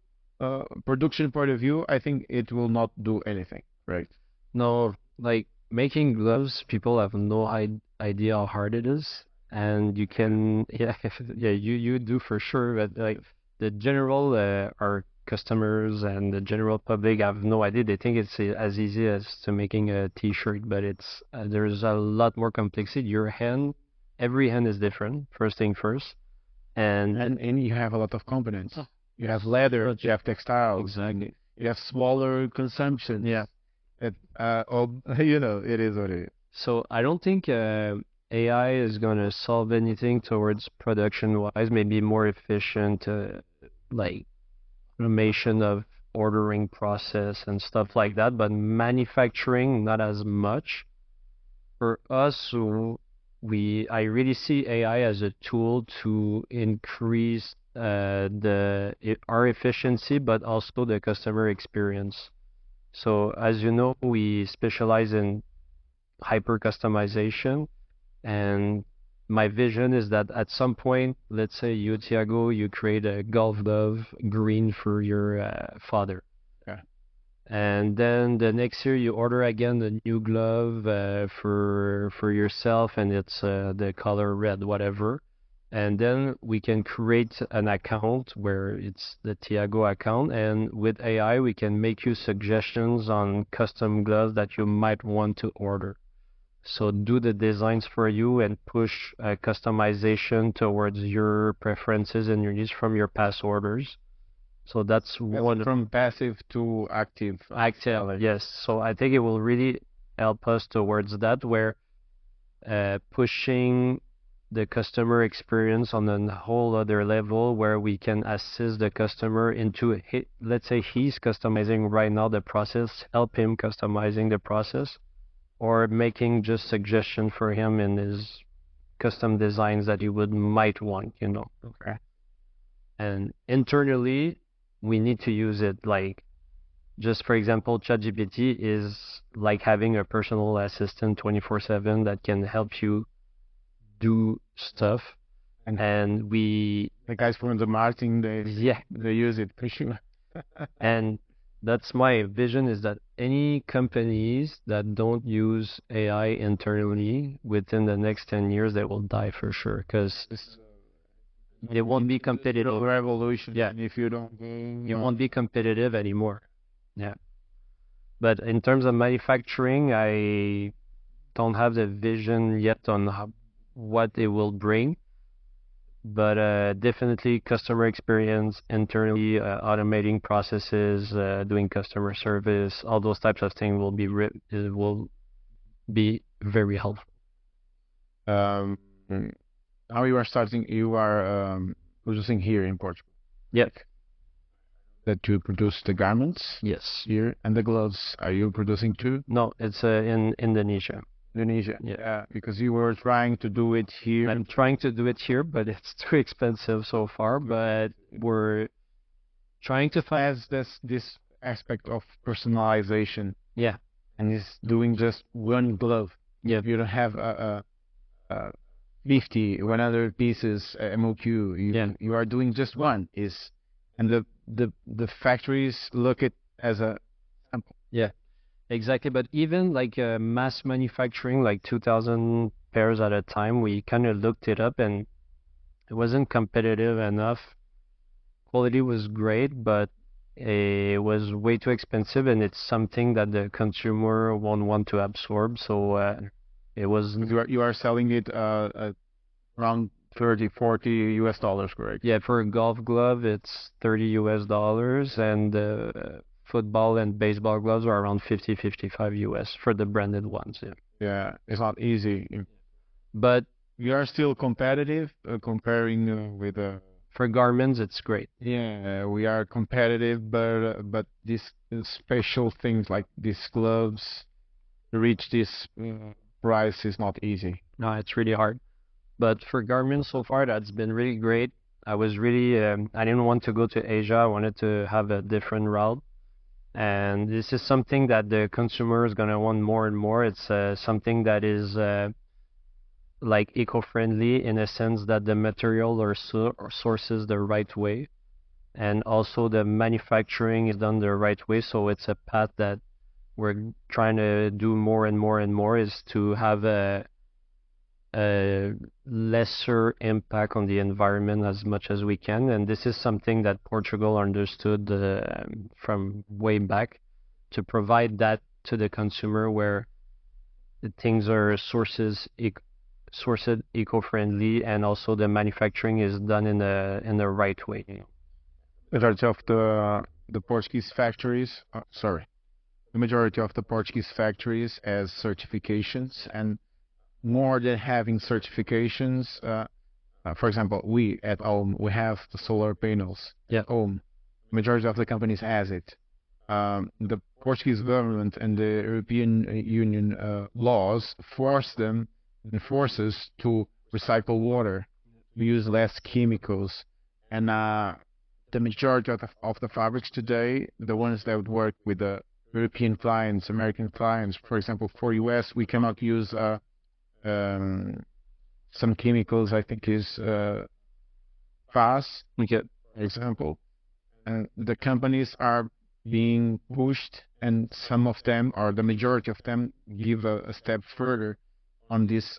production point of view, I think it will not do anything, right? No, like making gloves, people have no idea how hard it is, and you can, yeah, yeah, you do for sure, but like the general our customers and the general public have no idea. They think it's as easy as to making a t-shirt, but it's there's a lot more complexity. Every hand is different. First thing first, and And you have a lot of components. You have leather, you have textiles, exactly. you have smaller consumptions. Yeah. It, you know, it is what it is. So I don't think AI is gonna solve anything towards production wise. Maybe more efficient, like automation of ordering process and stuff like that. But manufacturing, not as much. For us, I really see AI as a tool to increase our efficiency, but also the customer experience. So as you know, we specialize in hyper customization, and my vision is that at some point, let's say you, Thiago, you create a golf glove green for your father. Yeah. And then the next year you order again a new glove for yourself, and it's the color red, whatever. And then we can create an account where it's the Thiago account, and with AI we can make you suggestions on custom gloves that you might want to order. So do the designs for you and push customization towards your preferences and your needs from your past orders. So that's one From passive to active. active, yes. So I think it will really help us towards that, where pushing the customer experience on a whole other level, where we can assist the customer into, let's say he's customizing right now the process, help him customizing the process, or making just suggestion for him in his custom designs that he might want, you know. Okay. And internally, we need to use it, like, just for example, ChatGPT is like having a personal assistant 24/7 that can help you do stuff. And we, The guys from the marketing, yeah, they use it for sure. and that's my vision, is that any companies that don't use AI internally within the next 10 years, they will die for sure, because they won't be competitive. Revolution. Yeah. If you don't go, You won't be competitive anymore. Yeah. But in terms of manufacturing, I don't have the vision yet on what it will bring. But definitely customer experience internally, automating processes, doing customer service, all those types of things will be very helpful. Um, now you are starting. You are producing here in Portugal. Yep. That you produce the garments Yes. here and the gloves. Are you producing too? No, it's in Indonesia. Indonesia. Yeah. Because you were trying to do it here. I'm trying to do it here, but it's too expensive so far. But we're trying to find. Has this aspect of personalization. Yeah. And it's doing just one glove. Yeah. You don't have a 50, 100 pieces MOQ. You are doing just one. And the factories look it as a sample. Yeah. Exactly, but even like mass manufacturing, like 2,000 pairs at a time, we kind of looked it up and it wasn't competitive enough. Quality was great, but it was way too expensive, and it's something that the consumer won't want to absorb. So it was. You are selling it around 30, 40 US dollars, correct? Yeah, for a golf glove, it's 30 US dollars, and football and baseball gloves are around 50, 55 US for the branded ones. Yeah. Yeah, it's not easy. But you are still competitive comparing with for garments, it's great. Yeah, we are competitive, but these special things like these gloves to reach this price is not easy. No, it's really hard. But for garments so far, that's been really great. I was really, I didn't want to go to Asia. I wanted to have a different route. And this is something that the consumer is going to want more and more. It's something that is like eco-friendly in a sense that the material are sources the right way, and also the manufacturing is done the right way. So it's a path that we're trying to do more and more and more, is to have a lesser impact on the environment as much as we can. And this is something that Portugal understood from way back, to provide that to the consumer, where the things are sourced eco-friendly, and also the manufacturing is done in the right way. Majority of the Portuguese factories, the majority of the Portuguese factories has certifications, and more than having certifications, for example, we at home, we have the solar panels Yeah. at home. Majority of the companies has it. The Portuguese government and the European Union laws enforces to recycle water, to use less chemicals, and the majority of the fabrics today, the ones that would work with the European clients, American clients, for example, for US, we cannot use some chemicals. I think is FAS, Okay. example, and the companies are being pushed, and some of them, or the majority of them, give a step further on this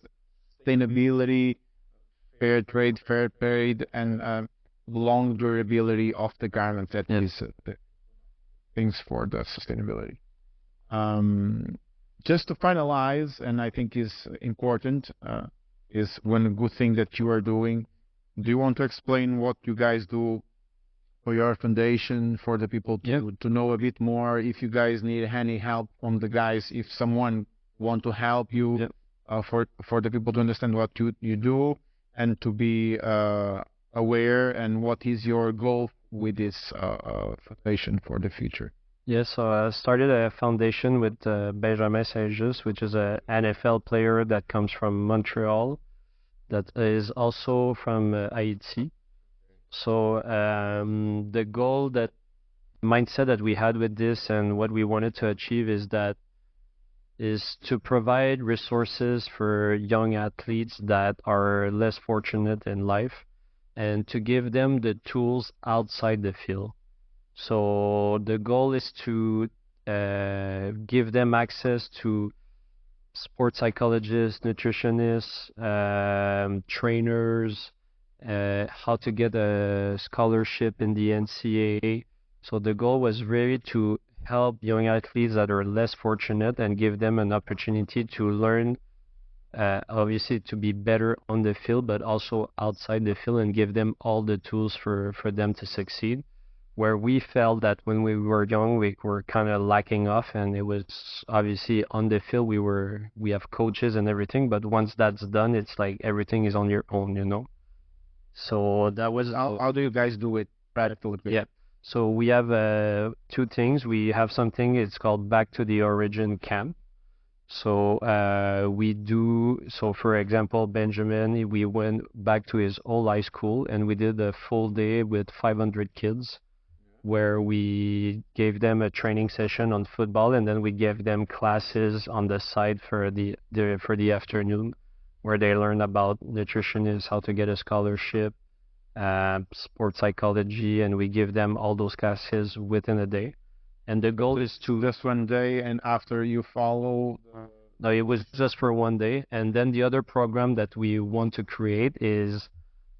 sustainability, fair trade, and long durability of the garment. That is the things for the sustainability. Just to finalize, and I think is important, is one good thing that you are doing. Do you want to explain what you guys do for your foundation, for the people to know a bit more? If you guys need any help from the guys, if someone want to help you, for the people to understand what you do, and to be aware, and what is your goal with this foundation for the future? Yes, so I started a foundation with Benjamin Saint-Just, which is an NFL player that comes from Montreal, that is also from Haiti. So the goal, that mindset that we had with this, and what we wanted to achieve, is to provide resources for young athletes that are less fortunate in life, and to give them the tools outside the field. So the goal is to give them access to sports psychologists, nutritionists, trainers, how to get a scholarship in the NCAA. So the goal was really to help young athletes that are less fortunate, and give them an opportunity to learn, obviously to be better on the field, but also outside the field, and give them all the tools for them to succeed. Where we felt that when we were young, we were kind of lacking off, and it was obviously on the field, we have coaches and everything, but once that's done, it's like everything is on your own. So that was How do you guys do it practically? Yeah. So we have two things. We have something, it's called Back to the Origin Camp. So for example, Benjamin, we went back to his old high school, and we did a full day with 500 kids, where we gave them a training session on football, and then we gave them classes on the side for the afternoon, where they learn about nutritionists, how to get a scholarship, sports psychology, and we give them all those classes within a day. And the goal is to just one day, and after you follow. No, it was just for one day. And then the other program that we want to create is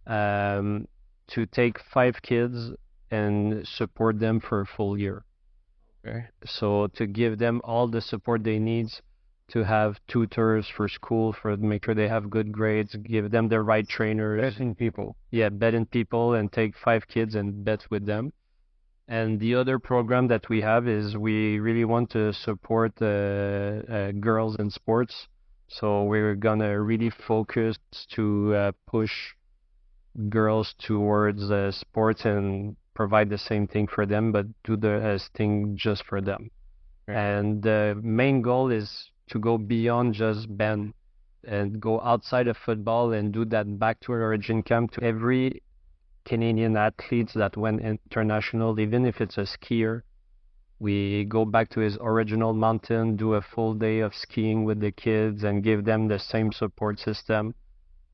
to take 5 kids and support them for a full year. Okay. So to give them all the support they need, to have tutors for school, for make sure they have good grades, give them the right trainers. Betting people. Yeah, betting people, and take 5 kids and bet with them. And the other program that we have is we really want to support girls in sports. So we're gonna really focus to push girls towards sports, and provide the same thing for them, but do the thing just for them. Okay. And the main goal is to go beyond just band, and go outside of football, and do that Back to Origin Camp to every Canadian athletes that went international, even if it's a skier. We go back to his original mountain, do a full day of skiing with the kids, and give them the same support system,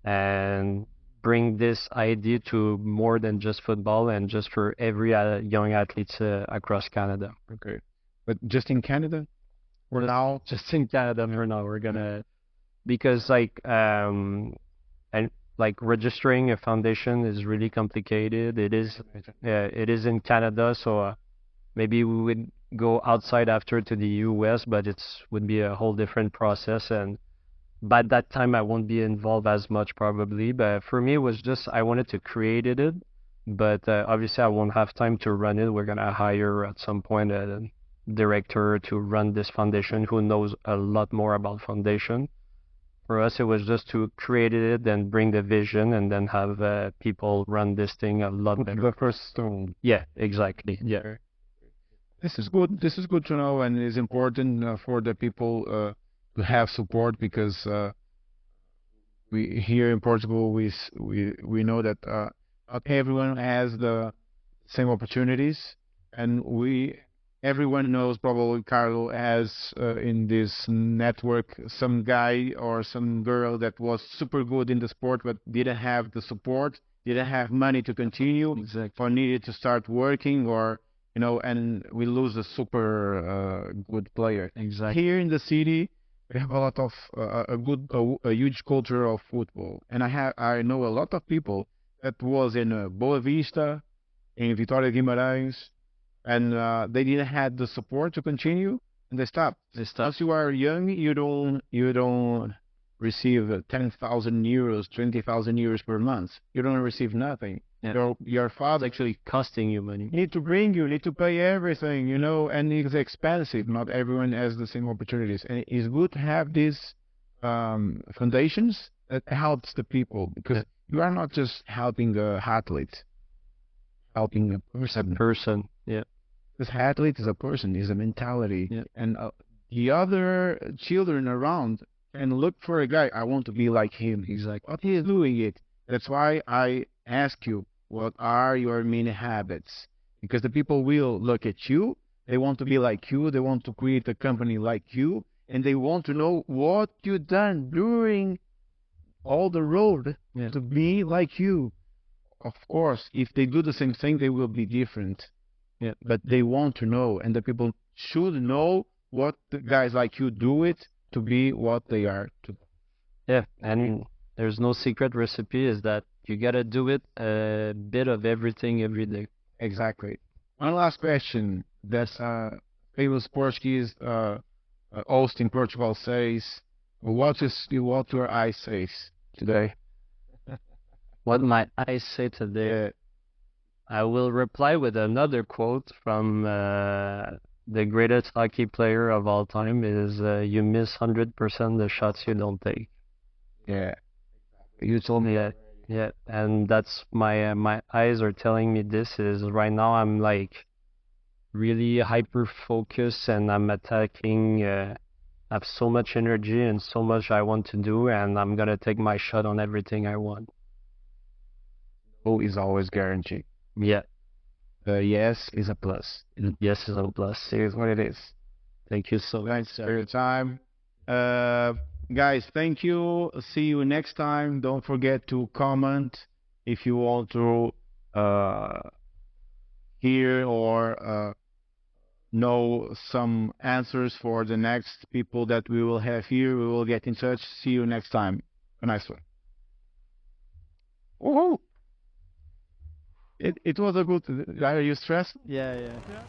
and bring this idea to more than just football and just for every young athletes across Canada. Okay. But just in Canada? Or now? Just in Canada for now, we're gonna because and like registering a foundation is really complicated. It is in Canada, so maybe we would go outside after to the US, but it's would be a whole different process. And by that time, I won't be involved as much probably. But for me, it was just I wanted to create it, but obviously I won't have time to run it. We're gonna hire at some point a director to run this foundation who knows a lot more about foundation. For us, it was just to create it and bring the vision and then have people run this thing a lot better. The first stone. Yeah, exactly. Yeah. This is good. This is good to know, and it is important for the people to have support because we here in Portugal we know that not everyone has the same opportunities, and everyone knows probably Carlo has in this network some guy or some girl that was super good in the sport but didn't have the support, didn't have money to continue, Exactly. or needed to start working, or and we lose a super good player. Exactly. Here in the city, we have a lot of a huge culture of football, and I know a lot of people that was in Boa Vista, in Vitória Guimarães, and they didn't have the support to continue, and they stopped. Once you are young, you don't receive 10,000 euros, 20,000 euros per month. You don't receive nothing. Yeah. Your It's father actually costing you money. need to bring you, need to pay everything, and it's expensive. Not everyone has the same opportunities, and it's good to have these foundations that helps the people because Yeah. you are not just helping the athlete, helping a person. Person. Yeah. This athlete is a person, is a mentality, Yeah. and the other children around can look for a guy. I want to be like him. Exactly. What he is doing it. That's why I ask you, what are your main habits? Because the people will look at you. They want to be like you. They want to create a company like you, and they want to know what you done during all the road Yeah. to be like you. Of course, if they do the same thing, they will be different. Yeah. But they want to know, and the people should know what the guys like you do it to be what they are. Yeah. And there's no secret recipe, is that you gotta do it a bit of everything every day. Exactly. One last question that famous Portuguese host in Portugal says, what your eye says today? What my eyes say today, I will reply with another quote from the greatest hockey player of all time is you miss 100% the shots you don't take. Yeah, you told me Yeah, that. yeah, and that's my eyes are telling me this is right now I'm like really hyper focused and I'm attacking. I have so much energy and so much I want to do, and I'm gonna take my shot on everything I want. No is always guaranteed. Yeah, The yes is a plus. yes is a plus. It is what it is. Thank you so much, Thanks for sir. your time. Uh, guys, thank you. See you next time. Don't forget to comment if you want to hear or know some answers for the next people that we will have here. We will get in touch. See you next time. A nice one. Oh, it was a good. Are you stressed? Yeah, yeah.